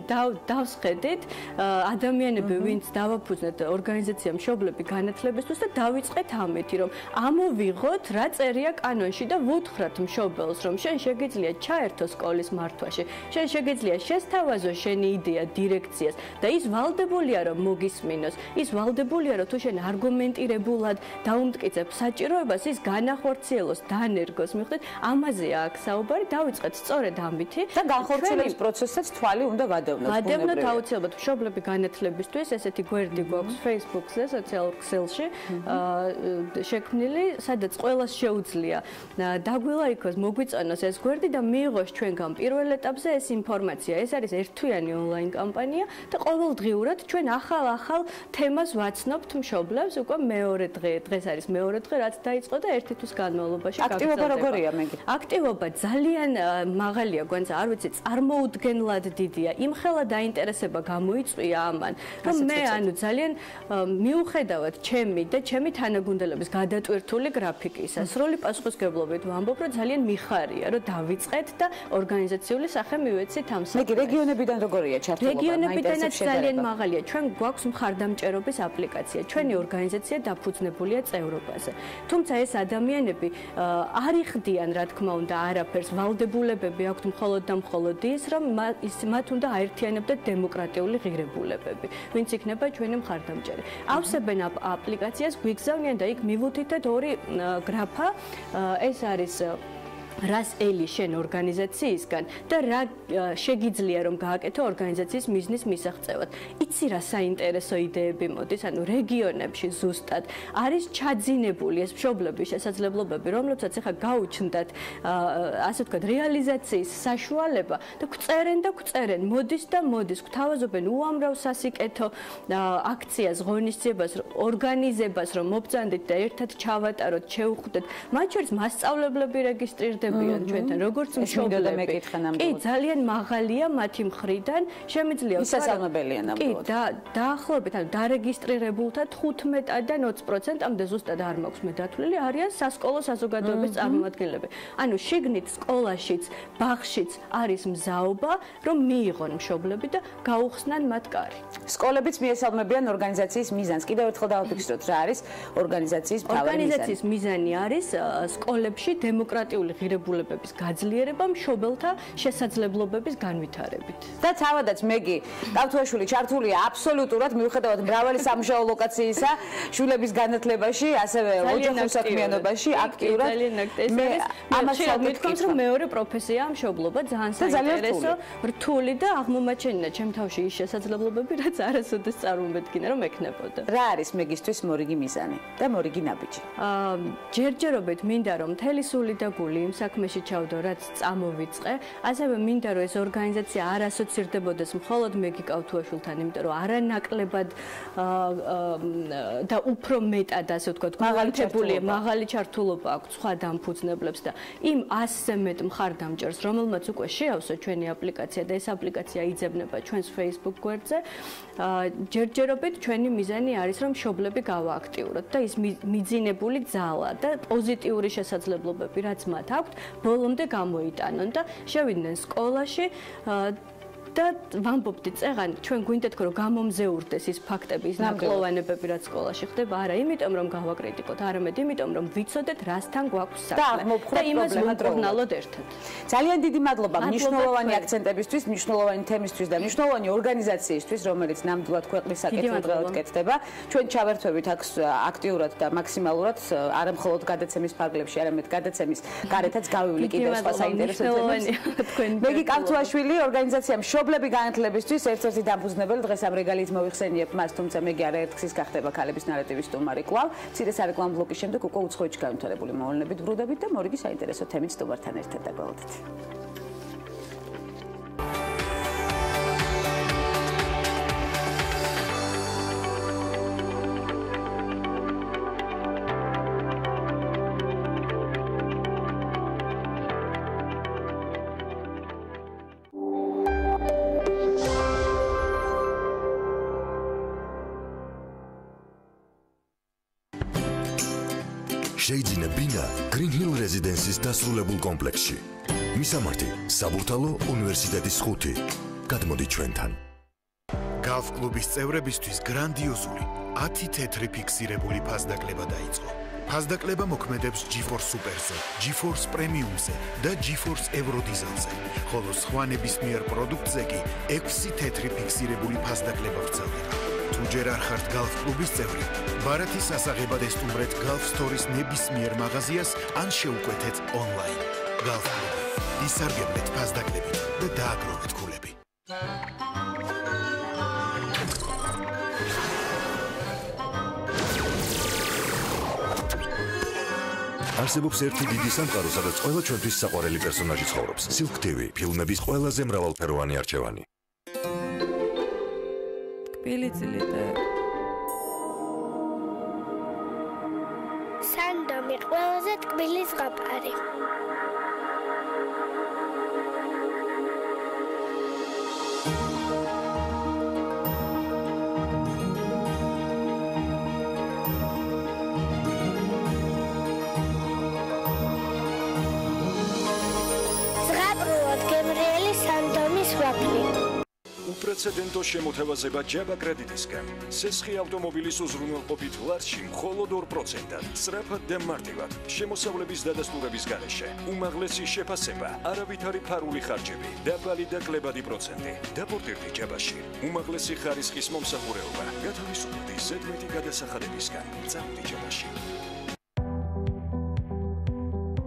დავსხედით ადამიანები ვინც დავაფუძნეთ ორგანიზაცია მშობლები განათლებისთვის და დავიწყეთ ამეთი რომ ამოვიღოთ რა წერია კანონში და ვუთხრათ მშობელს რომ შენ შეგიძლია ჩაერთო სკოლის მართვაში შენ შეგიძლია შესთავაზო შენი იდეა დირექციას და ის ვალდებულია რომ მოგისმინოს ის ვალდებულია რომ თუ შენ არგუმენტირებულად დაუმტკიცებ საჭიროებას ის განახორციელოს დანერგოს მიხვდეთ ამაზეა აქ საუბარი დავიწყეთ სწორედ ამითი და განხორციელების პროცესსაც თვალი უნდა ვადევნოთ აუცილებლად მშობლები განათლებისთვის ესეთი გვერდი გვაქვს Facebook-ზე სოციალურ ქსელში შექმნილი სადაც ყველას შეუძლია დაგვილაიქოს მოგვიწონოს ეს გვერდი და მიიღოს ჩვენგან პირველ ეტაპზე ეს ინფორმაცია ეს არის ერთთვიანი ონლაინ კამპანია და ყოველდღიურად ჩვენ ახალ თემას ვაცნობთ მშობლებს უკვე მეორე დღეს არის მეორე დღე რაც დაიწყო და ერთი თვის განმავლობაში აქტივობა როგორია მეგი აქტივობა ძალიან მაღალია გვანცა არ ვიცი წარმოუდგენლად დიდია იმხელა დაინტერესება გამოიწვია ამან რომ მე ანუ ძალიან მიუხედავად ჩემი და ჩემი თანაგუნდელების გადატვირთული გრაფიკისა სრული პასუხისმგებლობით ვამბობ რომ ძალიან მიხარია რომ დავიწყეთ და ორგანიზაციული სახე მივეცით ამ მეგი რეგიონებიდან როგორია ჩართულობა რეგიონებიდანაც ძალიან მაღალია ჩვენ გვაქვს მხარდამჭერობის აპლიკაცია ჩვენი ორგანიზაცია დაფუძნებულია წევრობაზე. თუმცა ეს ადამიანები არ იხდიან, რა თქმა უნდა, არაფერს. ვალდებულებები აქვთ მხოლოდ და მხოლოდ ის, რომ მათ უნდა აერთიანებდეთ დემოკრატიული ღირებულებები, ვინც იქნება ჩვენი მხარდამჭერი. ავსებენ აპლიკაციას, გვიგზავნიან და იქ მივუთითეთ ორი გრაფა. ეს არის რას ელი შენ ორგანიზაციისგან და რა შეგიძლია რომ გააკეთო ორგანიზაციის მიზნის მისაღწევად. იცი რა საინტერესო იდეები მოდის, ანუ რეგიონებში ზუსტად არის ჩაძინებული ეს მშობლების შესაძლებლობები, რომლებსაც ახლა გაუჩნდათ ასე ვთქვათ, რეალიზაციის საშუალება და გვწერენ, მოდის, გვთავაზობენ უამრავ სასიკეთო აქციას, ღონისძიებას, ორგანიზებას, რომ მობრძანდით და ერთად ჩავატაროთ, შევხვდეთ. მათ შორის მასწავლებლები რეგისტრირდებიან ჩვენთან როგორც მშობლები. კი, ძალიან მაღალია მათი მხრიდან. შემიძლია მისასალმებელია ნამდვილად. კი, დაახლოებით, ანუ დარეგისტრირებულთა 15-დან 20%-მდე ზუსტად არ მაქვს მე დათვლილი, არიან სასკოლო საზოგადოების წარმომადგენლები. ანუ შიგნით სკოლაშიც, ბაღშიც არის მზაობა, რომ მიიღონ მშობლები და გაუხსნან მათ კარი. სკოლებიც მიესალმებიან ორგანიზაციის მიზანს. კიდევ ერთხელ დავაფიქსიროთ რა არის ორგანიზაციის მთავარი მიზანი. ორგანიზაციის მიზანი არის სკოლებში დემოკრატიული ღირებულებების გაძლიერება მშობელთა შესაძლებლობების განვითარებით. და თავადაც მეგი დავთვალშვილი ჩართულია აბსოლუტურად მიუხედავად მრავალი სამუშაო ლოკაციისა შვილების განათლებაში, ასევე ოჯახურ საქმიანობაში აქტიურად. მე ამას მithქვამს რომ მეორე პროფესიაა მშობლობა, ძალიან საინტერესო, რთული და აღმომაჩენინა ჩემ თავში ის შესაძლებლობები, რაც არასოდეს წარმომედგინა რომ ექნებოდა. რა არის მეგისთვის მორიგი მიზანი და მორიგი ნაბიჯი? ჯერჯერობით მინდა რომ მთელი სული და გული იმ საქმეში ჩავდო, რაც წამოვიწყე. ასევე მინდა რომ ეს ორგანიზაცია არ ასოცირდებოდეს მხოლოდ მეგიკავ თუაშვილთან, იმიტომ რომ არანაკლებად და უფრო მეტად ასე ვთქვათ, მაღალი ჩართულობა აქვს სხვა დამფუძნებლებს და იმ 100-ზე მეტ მხარდამჭერს, რომელმაც უკვე შეავსო ჩვენი აპლიკაცია და ეს აპლიკაცია იძებნება ჩვენს Facebook გვერდზე, ჯერჯერობით ჩვენი მიზანი არის რომ მშობლები გავააქტიუროთ და ის მიძინებული ძალა და პოზიტიური შესაძლებლობები, რაც მათ აქვთ, ბოლომდე გამოიტანონ და შევიდნენ სკოლაში და ვამბობდი წეღან ჩვენ გვინდათ რომ გამომზეურდეს ის ფაქტები, ის ნაკლოვანებები, რაც სკოლაში ხდება, არა იმიტომ რომ გავაკრიტიკოთ, არამედ იმიტომ რომ ვიცოდეთ რასთან გვაქვს საქმე და იმას ვიმკურნალოთ ერთად. ძალიან დიდი მადლობა მნიშვნელოვანი აქცენტებისთვის, მნიშვნელოვანი თემისთვის და მნიშვნელოვანი ორგანიზაციისთვის, რომელიც ნამდვილად ქვეყნის საკითხად კეთდება. ჩვენ ჩავერთვებით აქტიურად და მაქსიმალურად არა მხოლოდ გადაცემის ფარგლებში, არამედ გადაცემის გარეთაც გავივლი კიდევ სხვა საინტერესო თემებს. მეგიკავ თუაშვილი ორგანიზაცია მშობლები განათლებისთვის ერთ-ერთი დამფუძნებელი დღეს ამ რეგალიით მოვიხსენიებ მას, თუმცა მე კი არაერთხის გახდება ქალების ნარატივის სტუმარი კვლავ. მცირე სარეკლამო ბლოკის შემდეგ უკვე უცხოეთში განვითარებული მოვლენებით ვრდებით და მორიგი საინტერესო თემით სტუმართან ერთად დაგვალოდეთ. შეიძინა ბინა Green Hill Residences დასრულებულ კომპლექსში. მისამართი საბურთალო უნივერსიტეტის 5. გადმოდი ჩვენთან. Golf კლუბის წევრებისთვის გრანდიოზული 10 თეთრი ფიქსირებული ფასდაკლება დაიწყო. ფასდაკლება მოქმედებს GeForce Super-ზე, GeForce Premium-ზე და GeForce Eurodisel-ზე, ხოლო სხვა ნებისმიერ პროდუქტზე კი 6 თეთრი ფიქსირებული ფასდაკლება ვრცელდება. თუ ჯერ არ ხართ Golf კლუბის წევრი, ბარათის ასაღებად ესტუმრეთ Golf Store-ის ნებისმიერ მაღაზიას ან შეუკვეთეთ ონლაინ. Golf კლუბი. ისარგებლეთ ფასდაკლებით და დააგროვეთ ქულები. არსებობს ერთი დიდი სამყარო, სადაც ყველა ჩვენთვის საყვარელი პერსონაჟი ცხოვრობს. Silk TV, ფილმების ყველაზე მრავალფეროვანი არჩევანი. Pilitsili. Sandomi ყველაზე ტკბილი ზღაპარი. ზღაპრულად გემრიელი სანდომის ვაფლი. უპრეცედენტო შემოთავაზება ჯაბა კრედიტისგან. სესხი ავტომობილის უზრუნველყოფით ლარჩი მხოლოდ 2%-ად, სწრაფად და მარტივად, შემოსავლების დადასტურების გარეშე. უმაღლესი შეფასება, არავითარი ფარული ხარჯები, დაბალი და კლებადი პროცენტი. დაპორტირდი ჯაბაში. უმაღლესი ხარისხის მომსახურება. გათავისუფლდი ზედმეტი გადასახადებისგან. წავედი ჯაბაში.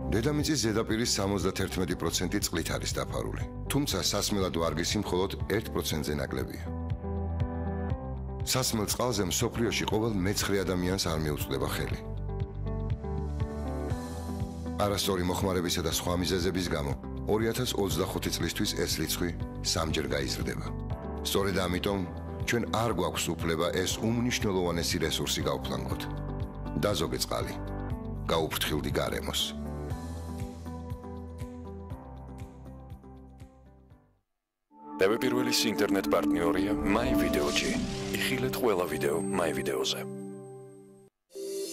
დედამიწის ზედაპირის 71% წყლით არის დაფარული. თუმცა სასმელად ვარგისი მხოლოდ 1%-ზე ნაკლებია. სასმელ წყალზე მსოფლიოში ყოველ მე-9 ადამიანს არ მიუწვდება ხელი. არასწორი მოხმარებისა და სხვა მიზეზების გამო 2025 წლისთვის ეს რიცხვი 3-ჯერ გაიზრდება. სწორედ ამიტომ ჩვენ არ გვაქვს უფლება ეს უმნიშვნელოვანესი რესურსი გავფლანგოთ. დაზოგე წყალი. გაუფრთხილდი გარემოს. Პირველის ინტერნეტ პარტნიორია MyVideoG. იხილეთ ყველა ვიდეო MyVideoზე.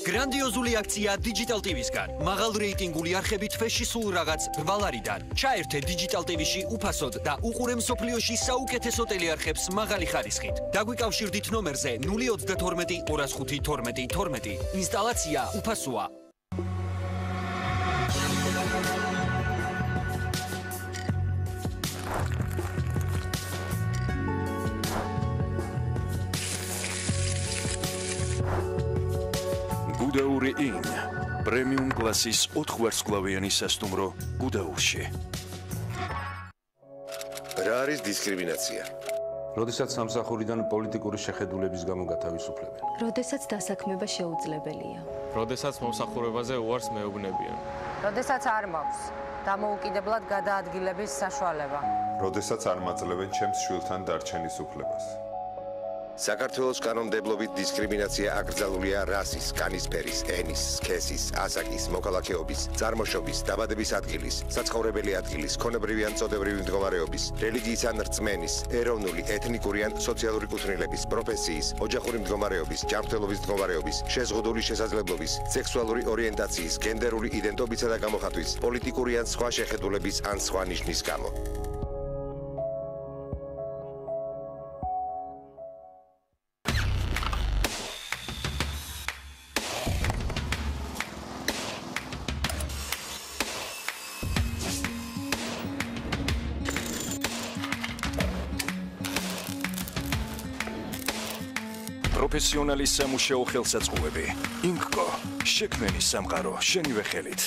გრანდიოზული აქცია Digital TV-სგან. მაღალ რეიტინგული არხებით ფეში სულ რაღაც $8-დან. ჩაერთე Digital TV-ში უფასოდ და უყურე მსოფლიოში საუკეთესო ტელეარხებს მაღალი ხარისხით. დაგვიკავშირდით ნომერზე 032 205 12 12. ინსტალაცია უფასოა. გუდაური ინ პრემიუმ კლასის 4 ვარსკვლავიანი სასტუმრო გუდაურში. რა არის დისკრიმინაცია? როდესაც სამსახურიდან პოლიტიკური შეხედულების გამო გათავისუფლებენ. როდესაც დასაქმება შეუძლებელია. როდესაც მომსახურებაზე უარს მეუბნებიან. როდესაც არ მაქვს დამოუკიდებლად გადაადგილების საშუალება. როდესაც არ მაძლევენ ჩემს შვილთან დარჩენის უფლებას. საქართველოს კანონმდებლობით დისკრიმინაცია აკრძალულია რასის, კანისფერის, ენის, სქესის, ასაკის, მოქალაქეობის, წარმოშობის, დაბადების ადგილის, საცხოვრებელი ადგილის, ქონებრივი ან წოდებრივი მდგომარეობის, რელიგიის ან რწმენის, ეროვნული, ეთნიკური ან სოციალური კუთვნილების, პროფესიის, ოჯახური მდგომარეობის, ჯანმრთელობის მდგომარეობის, შეზღუდული შესაძლებლობის, სექსუალური ორიენტაციის, გენდერული იდენტობისა და გამოხატვის, პოლიტიკური ან სხვა შეხედულების ან სხვა ნიშნის გამო. პროფესიონალის სამუშაო ხელსაწყოები. ინკკო, შექმენი სამყარო შენივე ხელით.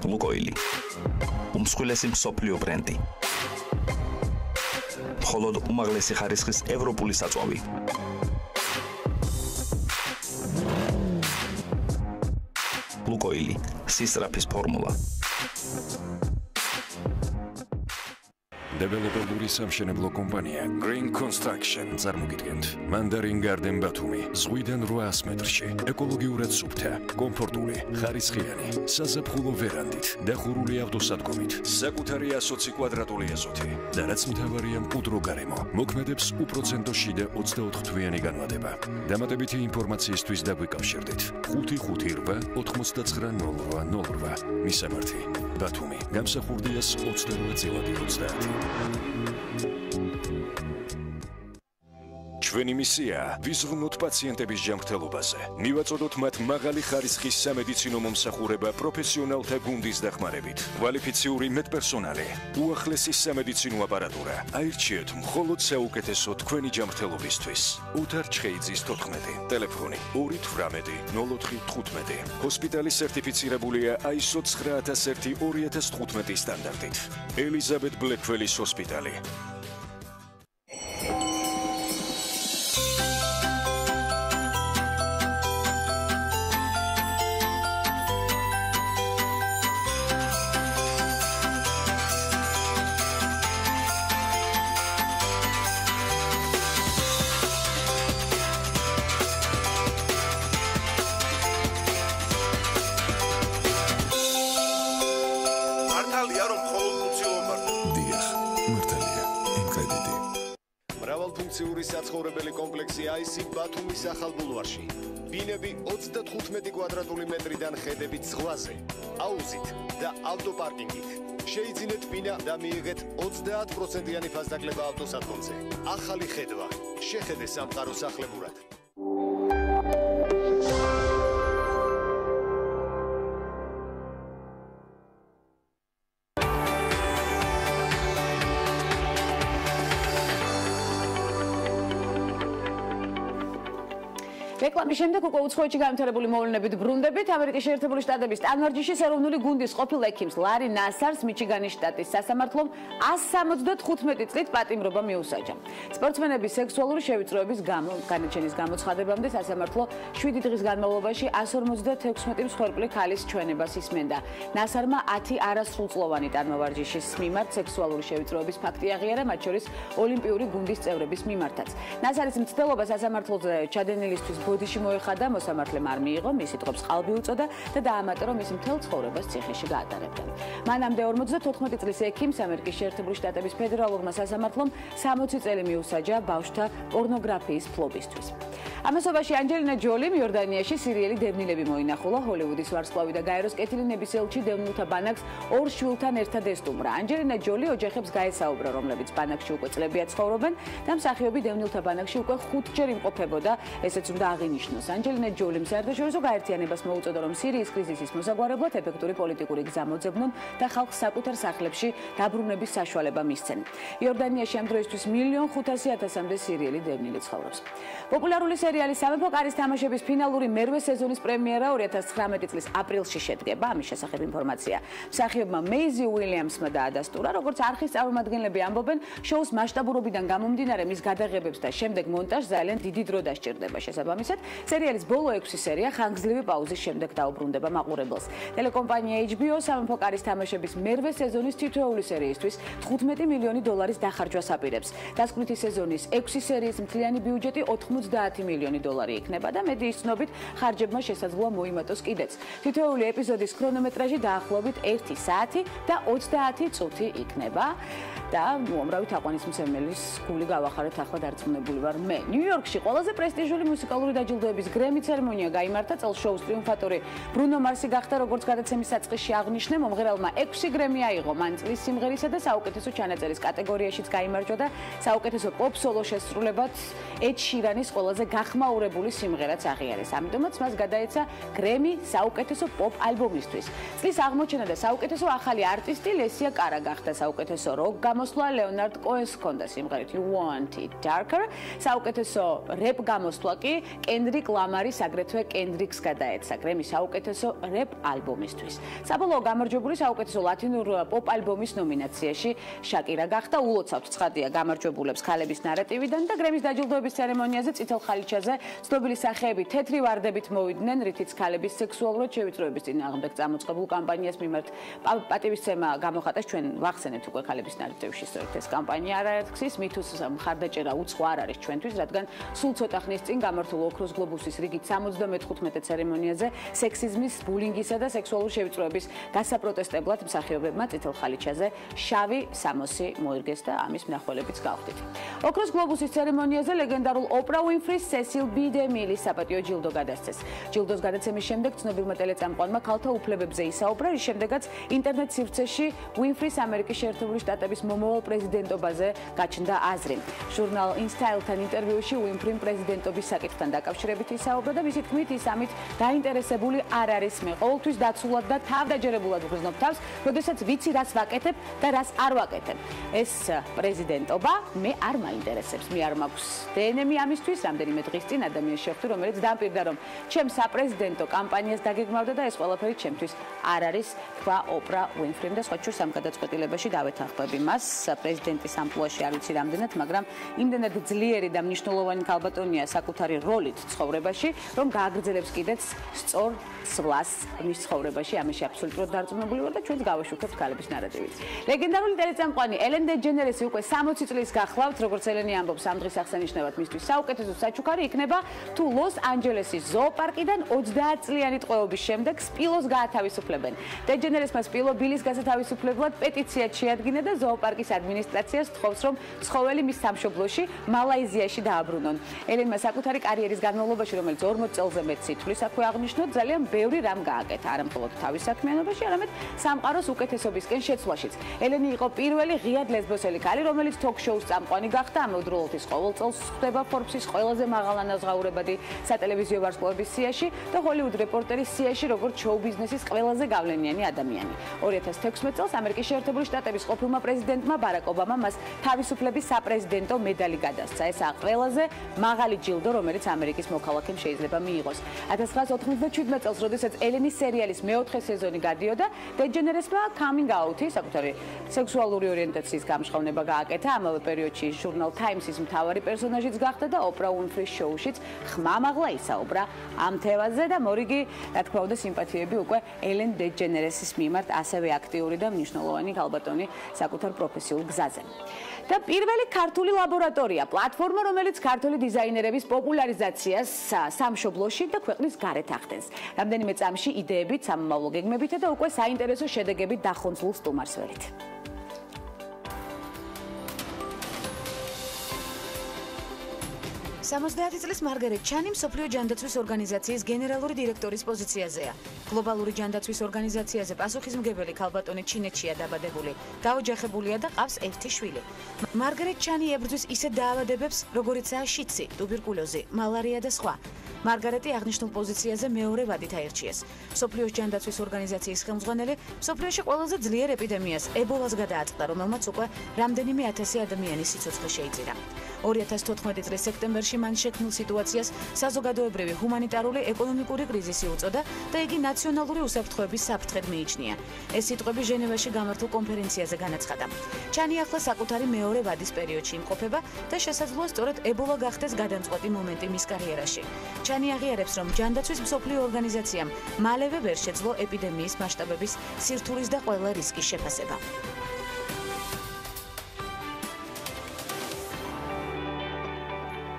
ლუკოილი. უმსხვილესი მსოფლიო ბრენდი. მხოლოდ უმაღლესი ხარისხის ევროპული საწვავი. ლუკოილი, სისწრაფის ფორმულა. დეველოპერული სამშენებლო კომპანია Green Construction წარმოგიდგენთ. Mandarin Garden ბათუმი, ზღვიდან 800 მეტრში, ეკოლოგიურად სუფთა, კომფორტული, ხარისხიანი, საზაფხულო ვერანდით, დახურული ავტოსადგომით, საკუთარი 120 კვადრატული ეზოთი და რაც მთავარია მყუდრო გარემო, მოქმედებს უპროცენტო შიდა 24 თვიანი განმარტება. დამატებითი ინფორმაციისთვის დაგვიკავშირდით 558 9908. მისამართი, ბათუმი, გამსახურდიას 28/30. ჩვენი მისია ვიზრუნოთ პაციენტების ჯანმრთელობაზე. მივაწოდოთ მათ მაღალი ხარისხის სამედიცინო მომსახურება პროფესიონალთა გუნდის დახმარებით. კვალიფიციური მედპერსონალი, უახლესი სამედიცინო აპარატურა. აირჩიეთ მხოლოდ საუკეთესო თქვენი ჯანმრთელობისთვის. ოთარ ჩხეიძის 14. ტელეფონი 280415. ჰოსპიტალი სერტიფიცირებულია ISO 9001/2015 სტანდარტით. ელიზაბეთ ბლეკველის ჰოსპიტალი. საცხოვრებელი კომპლექსი IC ბათუმის ახალ ბულვარში. ბინები 35 კვადრატული მეტრიდან ხედებით ზღვაზე, აუზით და ავტოპარკინგით. შეიძინეთ ბინა და მიიღეთ 30%-იანი ფასდაკლება ავტოსადგომზე. ახალი ხედვა. შეხედე სამყარო სახლებურად. რეკლამის შემდეგ უკვე უცხოეთში განვითარებული მოვლენებით ბრუნდებით. ამერიკის შეერთებული შტატების სტანვარჯიშის ეროვნული გუნდის ყოფილ ექიმს ლარი ნასარს მიჩიგანის შტატის სასამართლომ 175 წლით პატიმრობა მიუსაჯა. სპორტსმენების სექსუალური შევიწროების გამო განაჩენის გამოცხადებამდე სასამართლო 7 დღის განმავლობაში 156 მსხვერპლი ქალის ჩვენებას ისმენდა. ნასარმა 10 არასრულწლოვანი ტანმოვარჯიშის მიმართ სექსუალური შევიწროების ფაქტი აღიარა, მათ შორის ოლიმპიური გუნდის წევრების მიმართაც. ნასარის მცდელობა სასამართლოზე ჩადენილისთვის ბოდიში მოეხადა, მოსამართლემ არ მიიღო, მისი ტყობს ყალბი უწოდა და დაამატა, რომ ის მთელ ცხოვრებას ციხეში გაატარებდა. მანამდე 54 წლის ექიმს ამერიკის შეერთებული შტატების ფედერალურმა სასამართლომ 60 წელი მიუსაჯა ბავშვთა პორნოგრაფიის ფლობისთვის. ამასობაში ანჯელინა ჯოლიმ იორდანიაში სირიელი დევნილები მოინახულა. ჰოლივუდის ვარსკვლავი და გაეროს კეთილინების ელჩი დევნილთა ბანაკს 2 შვილთან ერთად ესტუმრა. ანჯელინა ჯოლი ოჯახებს გაესაუბრა, რომლებიც ბანაკში უკვე წლებია ცხოვრობენ და მსახიობი დევნილთა ბანაკში უკვე 5ჯერ იმყოფებოდა, ესეც უნდა აღინიშნოს. ანჯელინა ჯოლიმ საერთაშორისო გაერთიანებას მოუწოდა, რომ სირიის კრიზისის მოსაგვარებლად ეფექტური პოლიტიკური გზა მოძებნონ და ხალხს საკუთარ სახლებში დაბრუნების საშუალება მისცენ. იორდანიაში ამ დროისთვის 1.500.000-მდე სირიელი დევნილი ცხოვრობს. პოპულარული სერიალი სამეფო კარის თამაშების ფინალური მერვე სეზონის პრემიერა 2019 წლის აპრილში შედგება. ამის შესახებ ინფორმაცია მსახიობმა მეიზი უილიამსმა დაადასტურა. როგორც არხის წარმომადგენლები ამბობენ, შოუს მასშტაბურობიდან გამომდინარე მის გადაღებებს და შემდეგ მონტაჟს ძალიან დიდი დრო დასჭირდება. შესაბამისად შესაბამისად, სერიალის ბოლო 6 სერია ხანგრძლივი პაუზის შემდეგ დაუბრუნდება მაყურებელს. ტელეკომპანია HBO სამეფო კარის თამაშების მერვე სეზონის თითოეული სერიისთვის 15 მილიონი დოლარის დახარჯვას აპირებს. დასკვნითი სეზონის 6 სერიის მთლიანი ბიუჯეტი 90 მილიონი დოლარი იქნება და მედიის ცნობით ხარჯებმა შესაძლოა მოიმატოს კიდეც. თითოეული ეპიზოდის ქრონომეტრაჟი დაახლოებით 1 საათი და 30 წუთი იქნება. და უამრავი თაყვანისმცემლის გული გავახარეთ ახლა დარწმუნებული ვარ მე. ნიუ-იორკში ყველაზე პრესტიჟული მუსიკალური დაჯილდოების გრემი ცერემონია გაიმართა, წელს შოუს ტრიუმფატორი ბრუნო მარსი გახდა, როგორც გადაცემის საწყისში აღნიშნე, მომღერალმა 6 გრემი აიღო, მან წლის სიმღერისა და საუკეთესო ჩანაწერის კატეგორიაშიც გაიმარჯვა და საუკეთესო პოპ სოლო შესრულებად ედ შირანის ყველაზე გახმაურებული სიმღერაც აღიარეს. ამიტომაც მას გადაეცა გრემი საუკეთესო პოპ ალბომისთვის. წლის აღმოჩენა და საუკეთესო ახალი არტისტი ლესია კარა გახდა, საუკეთესო როკ გამოსვლა ლეონარდ კოენს ჰქონდა სიმღერით You Want It Darker, საუკეთესო რეპ გამოსვლა კი კენდრიკ ლამარის აგრეთვე კენდრიქს გადაეცა გრემის საუკეთესო რეპ ალბომისთვის. საბოლოო გამარჯვებული საუკეთესო ლათინურ პოპ ალბომის ნომინაციაში შაკირა გახდა, ულოცავთ ცხადია გამარჯვებულებს ქალების ნარატივიდან და გრემის დაჯილდოების ცერემონიაზე წითელ ხალიჩაზე ცნობილი სახეები თეთრი ვარდებით მოვიდნენ, რითიც ქალების სექსუალურად შევიწროების წინააღმდეგ წამოწყებულ კამპანიას მიმართ პატივისცემა გამოხატეს. ჩვენ ვახსენებთ უკვე ქალების ნარატივში სწორედ ეს კამპანია არაერთხის მითუს მხარდაჭერა უცხო არ არის ჩვენთვის, რადგან სულ ცოტა ხნის წინ გამართულ ოქროს გლობუსის რიგით 75 ცერემონიაზე სექსიზმის, ბულინგისა და სექსუალური შევიწროების გასაპროტესტებლად მსახიობებმა წითელ ხალიჩაზე შავი სამოსი მოირგეს და ამის მნახველებიც გავხდით. ოქროს გლობუსის ცერემონიაზე ლეგენდარულ ოპრა უინფრის სესილ ბი დე-მილის საპატიო ჯილდო გადასცეს. ჯილდოს გადაცემის შემდეგ ცნობილმა ტელეწამყვანმა ქალთა უფლებებზე ისაუბრა, რის შემდეგაც ინტერნეტ სივრცეში უინფრის ამერიკის შეერთებული შტატების მომავალ პრეზიდენტობაზე გაჩნდა აზრი. ჟურნალ InStyle-თან ინტერვიუში უინფრიმ პრეზიდენტობის საკითხთან დაკავშირებით ისაუბრა და მისი თქმით ის ამით დაინტერესებული არ არის. მე ყოველთვის დაცულად და თავდაჯერებულად ვგრძნობ თავს, როდესაც ვიცი რას ვაკეთებ და რას არ ვაკეთებ. ეს პრეზიდენტობა მე არ მაინტერესებს. მე არ მაქვს დნმ ამისთვის, რამდენიმე დღის წინ ადამიანს შევხვდი, რომელიც დამპირდა, რომ ჩემს საპრეზიდენტო კამპანიას დაგეგმავდა და ეს ყველაფერი ჩემთვის არ არის, თქვა ოპრა უინფრიმ და სხვა შორს ამ გადაწყვეტილებაში დავეთანხმები მას. პრეზიდენტის ამპლუაში არ ვიცი რამდენად, მაგრამ იმდენად ძლიერი და მნიშვნელოვანი ქალბატონია საკუთარი როლით ცხოვრებაში, რომ გააგრძელებს კიდეც სწორ სვლას მის ცხოვრებაში. ამაში აბსოლუტურად დარწმუნებული ვარ და ჩვენც გავაშუქებთ ქალების ნარატივით. ლეგენდარული ტელეწამყვანი ელენ დეჯენერესი უკვე 60 წლის გახლავთ, როგორც ელენი ამბობს, ამ დღის აღსანიშნავად მისთვის საუკეთესო საჩუქარი იქნება თუ ლოს-ანჯელესის ზოოპარკიდან 20 წლიანი ტყვეობის შემდეგ სპილოს გაათავისუფლებენ. დეჯენერესმა სპილო ბილის გასათავისუფლებლად პეტიციად შეადგინა და ზოოპარკის ადმინისტრაციას თხოვს, რომ ცხოველი მის სამშობლოში, მალაიზიაში დააბრუნონ. ელენმა საკუთარი კარიერის განმავლობაში, რომელიც 40 წელზე მეტ სითვლის აქვე აღნიშნო, ძალიან ბევრი რამ გააკეთა, არა მხოლოდ თავის საქმიანობაში, არამედ სამყაროს უკეთესობისკენ შეცვლაშიც. ელენი იყო პირველი ღიად ლესბოსელი ქალი, რომელიც თოქ-შოუს წამყვანი გახდა. ამავდროულად ის ყოველ წელს ხდება Forbes-ის ყველაზე მაღალანაზღაურებადი სატელევიზიო ვარსკვლავების სიაში და Hollywood რეპორტერის სიაში, როგორც შოუ-ბიზნესის ყველაზე გავლენიანი ადამიანი. 2016 წელს ამერიკის შეერთებული შტატების ყოფილმა პრეზიდენტმა ბარაკ ობამამ მას თავისუფლების საპრეზიდენტო მედალი გადასცა. ესაა ყველაზე მაღალი ჯილდო, რომელიც ამერიკის მოქალაქემ შეიძლება მიიღოს. 1997 წელს, როდესაც ელენის სერიალის მეოთხე სეზონი გადიოდა, დეჯენერესმა coming out-ი, საკუთარი სექსუალური ორიენტაციის გამჟღავნება გააკეთა. ამავე პერიოდში ჟურნალ Times-ის მთავარი პერსონაჟიც გახდა და ოპრა უინფრის შოუშიც ხმამაღლა ისაუბრა ამ თემაზე და მორიგი, რა თქმა უნდა, სიმპათიები უკვე ელენ დეჯენერესის მიმართ, ასევე აქტიური და მნიშვნელოვანი ქალბატონი საკუთარ პროფესიულ გზაზე. და პირველი ქართული ლაბორატორია, პლატფორმა, რომელიც ქართული დიზაინერების პოპულარიზაციას სამშობლოში და ქვეყნის გარეთ ახდენს. რამდენიმე წამში იდეებით, სამომავლო გეგმებით და უკვე საინტერესო შედეგებით დახონძულ სტუმარს ველით. 70 წლის მარგარეტ ჩანი მსოფლიო ჯანდაცვის ორგანიზაციის გენერალური დირექტორის პოზიციაზეა. გლობალური ჯანდაცვის ორგანიზაციაზე პასუხისმგებელი ქალბატონი ჩინეთშია დაბადებული. დაოჯახებულია და ყავს ერთი შვილი. მარგარეტ ჩანი ებრძვის ისეთ დაავადებებს, როგორიცაა შიცი, ტუბერკულოზი, მალარია და სხვა. მარგარეტი აღნიშნულ პოზიციაზე მეორე ვადით აირჩიეს. მსოფლიოს ჯანდაცვის ორგანიზაციის ხელმძღვანელი მსოფლიოში ყველაზე ძლიერ ეპიდემიას ებოლას გადააწყდა, რომელმაც უკვე რამდენიმე ათასი ადამიანის სიცოცხლე შეიწირა. 2014 წლის სექტემბერში მან შექმნილ სიტუაციას საზოგადოებრივი ჰუმანიტარული ეკონომიკური კრიზისი უწოდა და იგი ნაციონალური უსაფრთხოების საფრთხედ მიიჩნია. ეს სიტყვები ჟენევაში გამართულ კონფერენციაზე განაცხადა. ჩანი ახლა საკუთარი მეორე ვადის პერიოდში იმყოფება და შესაძლოა სწორედ ებოლა გახდეს გადამწყვეტი მომენტი მის კარიერაში. ჩანი აღიარებს, რომ ჯანდაცვის მსოფლიო ორგანიზაციამ მალევე ვერ შეძლო ეპიდემიის მასშტაბების სირთულის და ყველა რისკის შეფასება.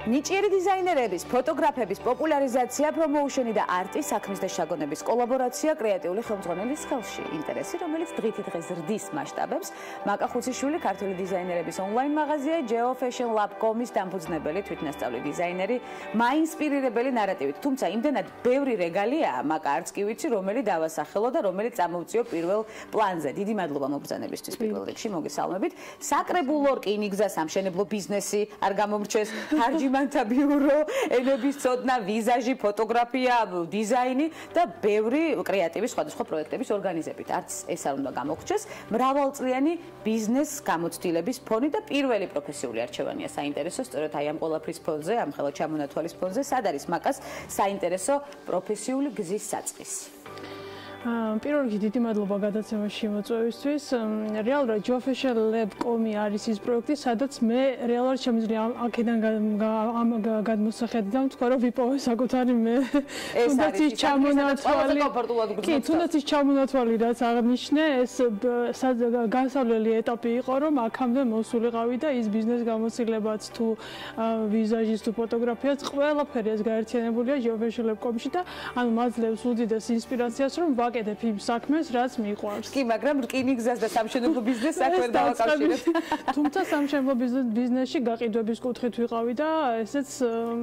ნიჭიერი დიზაინერების, ფოტოგრაფების პოპულარიზაცია, პრომოუშენი და არტის საქმის და შაგონების კოლაბორაცია კრეატიული ხელმძღვანელის ხელში. ინტერესი, რომელიც დღითიდღე ზრდის მასშტაბებს, მაკა ხუციშვილი ქართული დიზაინერების ონლაინ მაღაზია geofashionlab.com-ის დამფუძნებელი, თვითნასწავლი დიზაინერი, მაინსპირირებელი ნარატივით. თუმცა იმდენად ბევრი რეგალიაა, მაკა არც კი ვიცი, რომელი დავასახელო და რომელი წამოვწიო პირველ პლანზე. დიდი მადლობა მოგბრძანებისთვის პირველ რიგში, მოგესალმებით. საკრებულო რკინიგზა, სამშენებლო ბიზნესი არ გამომრჩეს, ხარჯიმანთა ბიურო, ენების ცოდნა, ვიზაჟი, ფოტოგრაფია, დიზაინი და ბევრი კრეატივის სხვადასხვა პროექტების ორგანიზებით. არც ეს არ უნდა გამოგრჩეს, მრავალწლიანი ბიზნეს გამოცდილების ფონი და პირველი პროფესიული არჩევანია საინტერესო, სწორედ აი ამ ყველაფრის ფონზე, ამ ხელა ჩამონათვალის ფონზე, სად არის მაკას საინტერესო პროფესიული გზის საწყისი. პირველ რიგში დიდი მადლობა გადაცემაში მოწვევისთვის. რეალურად geofashionlab.com-ი არის ის პროექტი, სადაც მე რეალურად შემიძლია აქედან გადმოსახედიდან თქვა, რომ ვიპოვე საკუთარი მე თუნდაც ის ჩამონათვალი. კი, თუნდაც ის ჩამონათვალი, რაც აღნიშნე, ეს განსავლელი ეტაპი იყო, რომ აქამდე მოსულიყავი და ის ბიზნეს გამოცდილებაც თუ ვიზაჟის თუ ფოტოგრაფიაც ყველაფერი ეს გაერთიანებულია geofashionlab.com-ში და ანუ მაძლევს უდიდეს ინსპირაციას, რომ ვაკეთებ იმ საქმეს, რაც მიყვარს. კი, მაგრამ რკინიგზას და სამშენებლო ბიზნესს აქ ვერ დავაკავშირებ. თუმცა სამშენებლო ბიზნესში გაყიდვების კუთხით ვიყავი და ესეც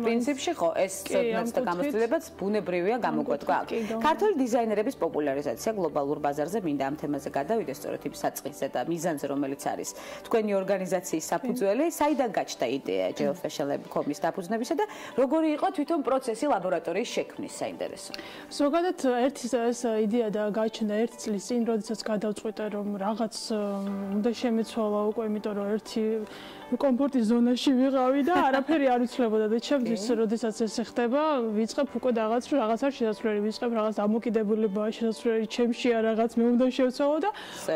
პრინციპში ხო, ეს ცოდნაც და გამოცდილებაც ბუნებრივია გამოგვეთქვა. ქართული დიზაინერების პოპულარიზაცია გლობალურ ბაზარზე მინდა ამ თემაზე გადავიდე, სწორედ იმ საწყისზე და მიზანზე, რომელიც არის თქვენი ორგანიზაციის საფუძველი. საიდან გაჩნდა იდეა geofashionlab.com-ის დაფუძნებისა და როგორი იყო თვითონ პროცესი ლაბორატორიის შექმნის, საინტერესო. ზოგადად ერთი ეს იდეა და გაჩნდა 1 წლის წინ, როდესაც გადავწყვიტე, რომ რაღაც უნდა შემეცვალა უკვე, იმიტომ რომ ერთი კომფორტის ზონაში ვიყავი და არაფერი არ იცვლებოდა და ჩემთვის, როდესაც ეს ხდება, ვიწყებ უკვე რაღაცა შესაძლებელი, ვიწყებ რაღაც დამოკიდებულება შესაძლებელი ჩემშია რაღაც მე უნდა შევცვალო და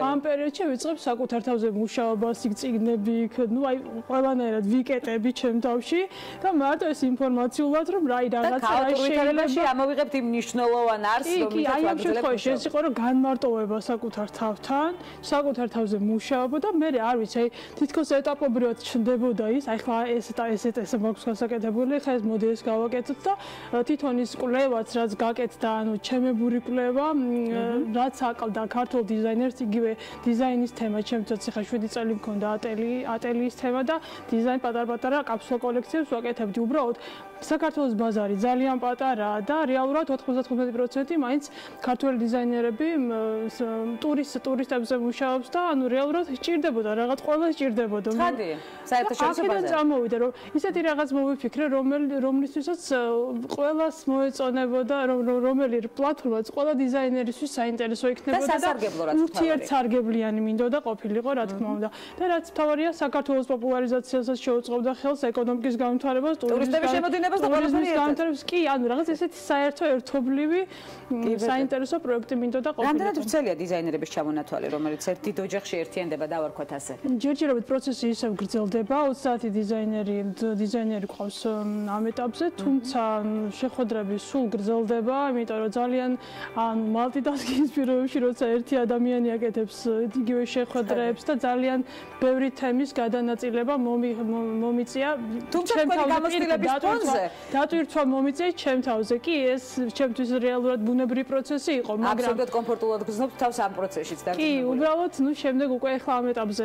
ამ პერიოდში ვიწყებ საკუთარ თავზე მუშაობას, ციგნები, ნუ აი ყველანაირად ვიკეტები ჩემ თავში და მარტო ეს ინფორმაციულად, რომ რაღაცა შეიძლება ამოვიღებთ იმ მნიშვნელოვან არსს, რომელსაც აი ამ შემთხვევაში ეს იყო, რომ განმარტოვება საკუთარ თავთან, საკუთარ თავზე მუშაობა და მე არ ვიცი, აი თითქოს ეტაპობრივად ჩნდებოდა ის, აი ხლა ეს მაქვს გასაკეთებული, ხა ეს მოდი ეს გავაკეთოთ და თვითონ ის კვლევაც რაც გაკეთდა, ანუ ჩემებური კვლევა, რაც აკლდა ქართულ დიზაინერს, იგივე დიზაინის თემა, ჩემთვისაც ხა 7 წელი მქონდა ატელიის თემა და დიზაინ პატარ-პატარა კაფსულა კოლექციებს ვაკეთებდი. უბრალოდ საქართველოს ბაზარი ძალიან პატარაა და რეალურად 95% მაინც ქართული დიზაინერები ტურისტებზე მუშაობს და ანუ რეალურად სჭირდებოდა რაღაც ყველა სჭირდებოდა. ხადია, საერთაშორისო ბაზარი. აქედან წამოვიდა, რომ ისეთი რაღაც მოვიფიქრე, რომლისთვისაც ყველას მოეწონებოდა, რომელი პლატფორმაც ყველა დიზაინერისთვის საინტერესო იქნებოდა და ურთიერთსარგებლიანი მინდოდა ყოფილიყო, რა თქმა უნდა. და რაც მთავარია, საქართველოს პოპულარიზაციასაც შეუწყობდა ხელს, ეკონომიკის განვითარებას, ტურისტების შემოდინებას და ყველაფერი განვითარებას. კი, ანუ რაღაც ესეთი საერთო ერთობლივი საინტერესო პროექტი მინდოდა ყოფილიყო. რამდენად ვრცელია დიზაინერების ჩამონათვალი, რომელიც ერთ დიდ ოჯახში ერთიანდება, დავარქვათ ასე. ჯერჯერობით პროცესი ისევ გრძელდება, 20 დიზაინერი ყავს ამ ეტაპზე, თუმცა შეხვედრები სულ გრძელდება, იმიტომ რომ ძალიან ანუ მალტიტასკინგის პირობებში, როცა ერთი ადამიანი აკეთებს იგივე შეხვედრებს და ძალიან ბევრი თემის გადანაწილება მომიწია ჩემ თავზე. დატვირთვა მომიწია ჩემ თავზე. კი, ეს ჩემთვის რეალურად ბუნებრივი პროცესი იყო, მაგრამ აბსოლუტურად კომფორტულად გრძნობთ თავს ამ პროცესშიც და კი, უბრალოდ ნუ შემდეგ უკვე ახლა ამ ეტაპზე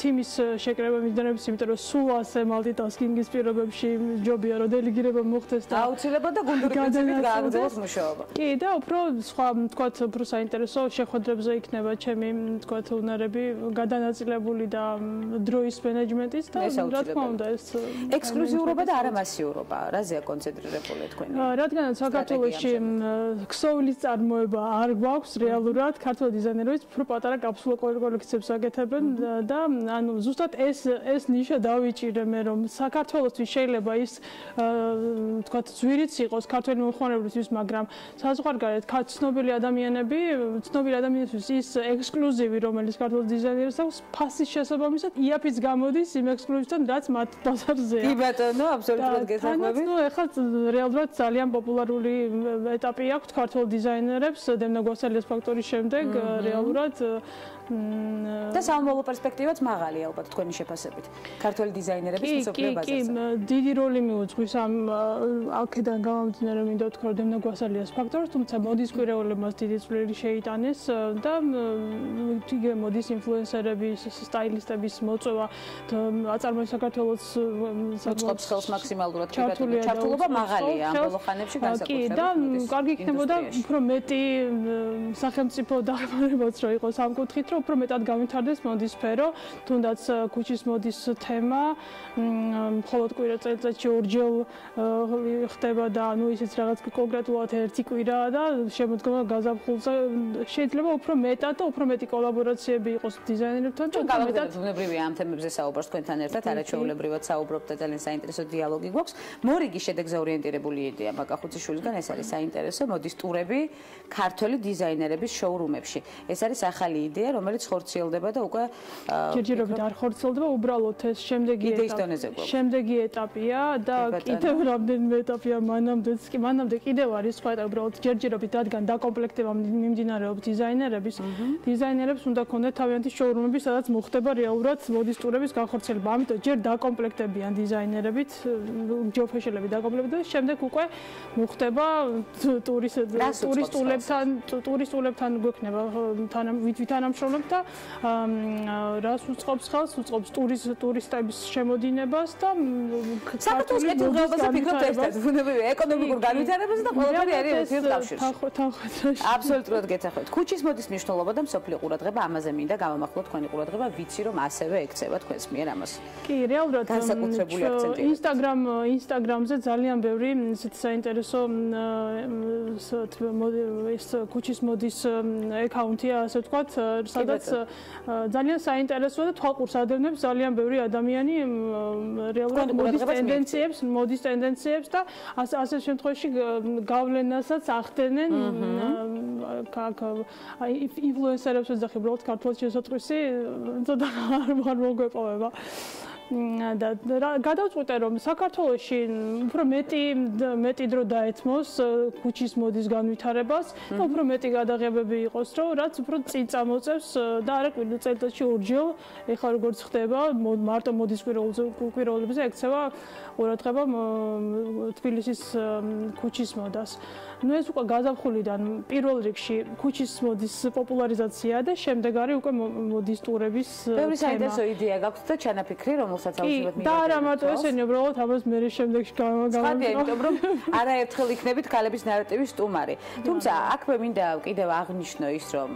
თიმის შეკრება მიდნებს, იმიტომ რომ სულ ასე მალტიტასკინგის პირობებში ჯობია რომ დელეგირება მოხდეს და აუცილებლად და გუნდური პრინციპით გააგრძელოს მუშაობა. კი, და უფრო სხვა თქვათ უფრო საინტერესო შეხვედრებზე იქნება ჩემი თქვათ უნარები გადანაწილებული და დროის მენეჯმენტის და რა თქმა უნდა ეს ექსკლუზიურობა და არამასიურობა. რაზეა კონცენტრირებული თქვენი? რადგანაც საქართველოში ქსოვილის წარმოება არ გვაქვს რეალურად, ქართველ დიზაინერებს უფრო პატარა კაფსულა კოლექციებს აკეთებენ და ანუ ზუსტად ეს ნიშა დავიჭირე მე რომ საქართველოსთვის შეიძლება ის თქვათ ძვირიც იყოს ქართველი მომხმარებლისთვის, მაგრამ საზღვარგარეთ ცნობილი ადამიანებისთვის ის ექსკლუზივი რომელიც ქართულ დიზაინერებს აქვს ფასის შესაბამისად იაფიც გამოდის იმ ექსკლუზივთან რაც მათ ბაზარზეა. კი ბატონო, აბსოლუტურად გესაუბრები. ნუ ეხლა რეალურად ძალიან პოპულარული ეტაპი აქვს ქართულ დიზაინერებს დემნა გვასალიას ფაქტორის შემდეგ რეალურად და სამომავლო პერსპექტივაც მაღალია ალბათ თქვენი შეფასებით. ქართველი დიზაინერების მსოფლიო ბაზარზე. კი, დიდი როლი მიუძღვის ამ აქედან გამომდინარე მინდა ვთქვა რომ დემნა გვასალიას ფაქტორს, თუმცა მოდის კვირეულებმაც დიდი წვლილი შეიტანეს და იგივე მოდის ინფლუენსერების, სტაილისტების მოწვევა აწარმოებს საქართველოს მოწყობს ხელს მაქსიმალურად ჩართულობა მაღალია ამ ბოლო ხანებში განსაკუთრებით. კი და კარგი იქნებოდა უფრო მეტი სახელმწიფო დახმარებაც რო იყოს ამ კუთხით უფრო მეტად გავითარდეს მოდის სფერო, თუნდაც ქუჩის მოდის თემა, მხოლოდ კვირა წელიწადში ორჯერ ხდება და ანუ ისიც რაღაც კონკრეტულად ერთი კვირა და შემოდგომა გაზაფხულზე შეიძლება უფრო მეტად და უფრო მეტი კოლაბორაციები იყოს დიზაინერებთან და მეტად ბუნებრივია ამ თემებზე საუბარს თქვენთან ერთად, არაჩვეულებრივად საუბრობთ და ძალიან საინტერესო დიალოგი გვაქვს. მორიგი შედეგზე ორიენტირებული იდეა მაკახუციშვილისგან, ეს არის საინტერესო მოდის ტურები ქართველი დიზაინერების შოურუმებში. ეს არის ახალი იდეა, რომელიც ხორციელდება და უკვე ჯერჯერობით არ ხორციელდება, უბრალოდ ეს შემდეგი ეტაპია და კიდევ რამდენიმე ეტაპია მანამდე კიდევ არის სხვა ეტაპი, უბრალოდ ჯერჯერობით რადგან დაკომპლექტება მიმდინარეობს დიზაინერებს უნდა ქონდეთ თავიანთი შოურუმები, სადაც მოხდება რეალურად მოდის ტურების განხორციელება. ამიტომ ჯერ დაკომპლექტებიან დიზაინერებით, ჯოფეშელები დაკომპლექტებიან და შემდეგ უკვე მოხდება ტურისტულებთან გვექნება თანამშრომლობთ და რას უწყობს ხელს, უწყობს ტურისტების შემოდინებას და საქართველოს კეთილდღეობაზე ფიქრობთ ერთად, ბუნებრივია ეკონომიკურ განვითარებაზე და ყველაფერი არის ურთიერთკავშირში. აბსოლუტურად გეთახმებით. ქუჩის მოდის მნიშვნელობა და მსოფლიო ყურადღება ამაზე მინდა გამომახვილო თქვენი ყურადღება, ვიცი რომ ასევე ექცევა თქვენს მიერ ამას. კი, რეალურად განსაკუთრებული აქცენტი. ინსტაგრამზე ძალიან ბევრი ისეთი საინტერესო ეს ქუჩის მოდის აკაუნტია, ასე ვთქვათ, სადაც ძალიან საინტერესოა და თვალყურს ადევნებს ძალიან ბევრი ადამიანი რეალურად მოდის ტენდენციებს და ასე შემთხვევაში გავლენასაც ახდენენ ინფლუენსერებს ეძახი უბრალოდ ქართულად შესატყვისი ცოტა არ მოგვეპოვება. და გადავწყვიტე რომ საქართველოში უფრო მეტი დრო დაეთმოს ქუჩის მოდის განვითარებას და უფრო მეტი გადაღებები იყოს რომ რაც უფრო წინ წამოწევს და არა წელიწადში ორჯერ ეხლა როგორც ხდება მარტო მოდის კვირაულებზე ექცევა ყურადღება თბილისის ქუჩის მოდას. ნუ ეს უკვე გაზაფხულიდან პირველ რიგში ქუჩის მოდის პოპულარიზაცია და შემდეგ არის უკვე მოდის ტურების თემა. ბევრი საინტერესო იდეა გაქვთ და ჩანაფიქრი რომელსაც აუცილებლად და არა მარტო ესენი უბრალოდ ამას მე შემდეგში გამოვიდა, იმიტომ რომ არაერთხელ იქნებით ქალების ნარატივის სტუმარი. თუმცა აქვე მინდა კიდევ აღნიშნო ის რომ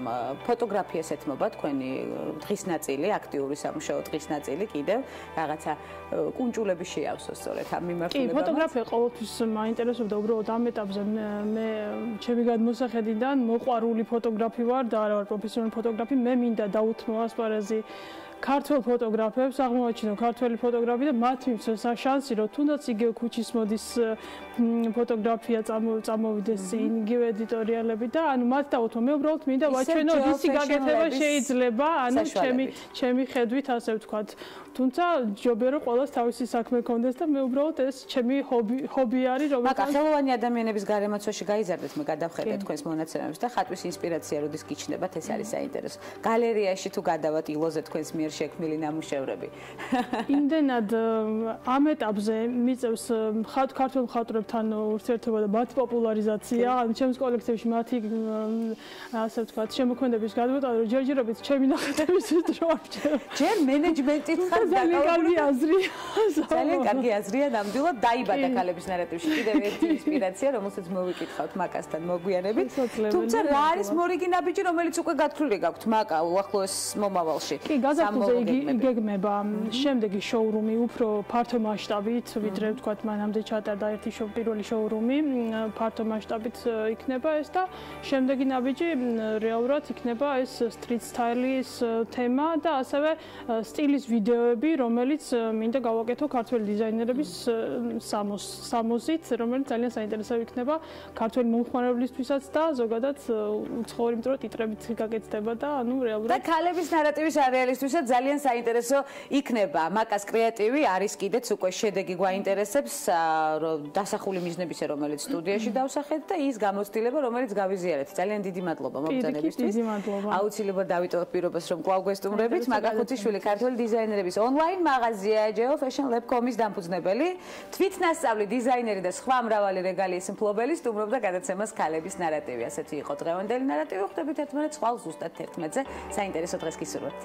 ფოტოგრაფიას ეთმობა თქვენი დღის ნაწილი, აქტიური სამუშაო დღის ნაწილი კიდევ რაღაცა კუნჭულები შეავსო სწორედ ამ მიმართულებამ. კი, ფოტოგრაფია ყოველთვის მაინტერესებდა უბრალოდ ამ ეტაპზე მე ჩემი გადმოსახედიდან მოყვარული ფოტოგრაფი ვარ და არა ვარ პროფესიონალი ფოტოგრაფი, მე მინდა დაუთმო ასპარეზი ქართველ ფოტოგრაფებს, აღმოაჩინო ქართველი ფოტოგრაფი და მათ მიცეს შანსი, რომ თუნდაც იგივე ქუჩის მოდის ფოტოგრაფია წამოვიდეს იგივე ედიტორიალები და ანუ მათ დაუთმო. მე უბრალოდ მინდა ვაჩვენო რისი გაკეთება შეიძლება, ანუ ჩემი ხედვით ასე ვთქვათ. თუმცა ჯობია რომ ყველას თავისი საქმე კონდეს და მე უბრალოდ ეს ჩემი ჰობი არის, რომელსაც ხელოვანი ადამიანების გარემოცვაში გაიზარდეთ, მე გადავხედე თქვენს მონაცემებს და ხატვის ინსპირაცია როდის გიჩნდებათ, ეს არის საინტერესო. გალერეაში თუ გადავათ ილოზე თქვენს მიერ შექმნილი ნამუშევრები. იმდენად ამ ეტაპზე მიწევს ქართულ მხატვრებთან ურთიერთობა და მათ პოპულარიზაცია, ანუ ჩემს კოლექციებში მათი ასე ვთქვათ, შემოქმედების გადმოტანა, რომ ჯერჯერობით ჩემი ნახატების დრო არ ვჭერა. ჯერ მენეჯმენტით ხარ ძალიან კარგი აზრია. ძალიან კარგი აზრია, ნამდვილად დაიბადა ქალების ნარატივში კიდევ ერთი ინსპირაცია, რომელსაც მოვიკითხავთ მაკასთან მოგვიანებით. თუმცა რა არის მორიგი ნაბიჯი, რომელიც უკვე გათვლილი გაქვთ მაკა უახლოეს მომავალში? კი, გაზაფხულზე ქართულზე იგეგმება შემდეგი შოურუმი უფრო ფართო მასშტაბით, ვიდრე ვთქვათ მანამდე ჩატარდა ერთი პირველი შოურუმი, ფართო მასშტაბით იქნება ეს და შემდეგი ნაბიჯი რეალურად იქნება ეს street style-ის თემა და ასევე სტილის ვიდეოები, რომელიც მინდა გავაკეთო ქართველი დიზაინერების სამოსით, რომელიც ძალიან საინტერესო იქნება ქართველი მომხმარებლისთვისაც და ზოგადად უცხოური მტრო ტიტრებით გაკეთდება და ანუ რეალურად და ქალების ნარატივის არეალისთვისაც ძალიან საინტერესო იქნება. მაკას კრეატივი არის კიდეც უკვე შედეგი გვაინტერესებს დასახული მიზნებისა, რომელიც სტუდიაში დავსახეთ და ის გამოცდილება, რომელიც გავიზიარეთ. ძალიან დიდი მადლობა მომბრძანებისთვის. აუცილებლად დავიტოვებ პირობას, რომ კვლავ გვესტუმრებით. მაკა ხუციშვილი ქართველი დიზაინერების ონლაინ მაღაზია geofashionlab.com-ის დამფუძნებელი, თვითნასწავლი დიზაინერი და სხვა მრავალი რეგალიის მფლობელი სტუმრობდა გადაცემას ქალების ნარატივი. ასეთი იყო დღევანდელი ნარატივი. ხვდებით ერთმანეთს ხვალ ზუსტად 11-ზე. საინტერესო დღეს გისურვებთ.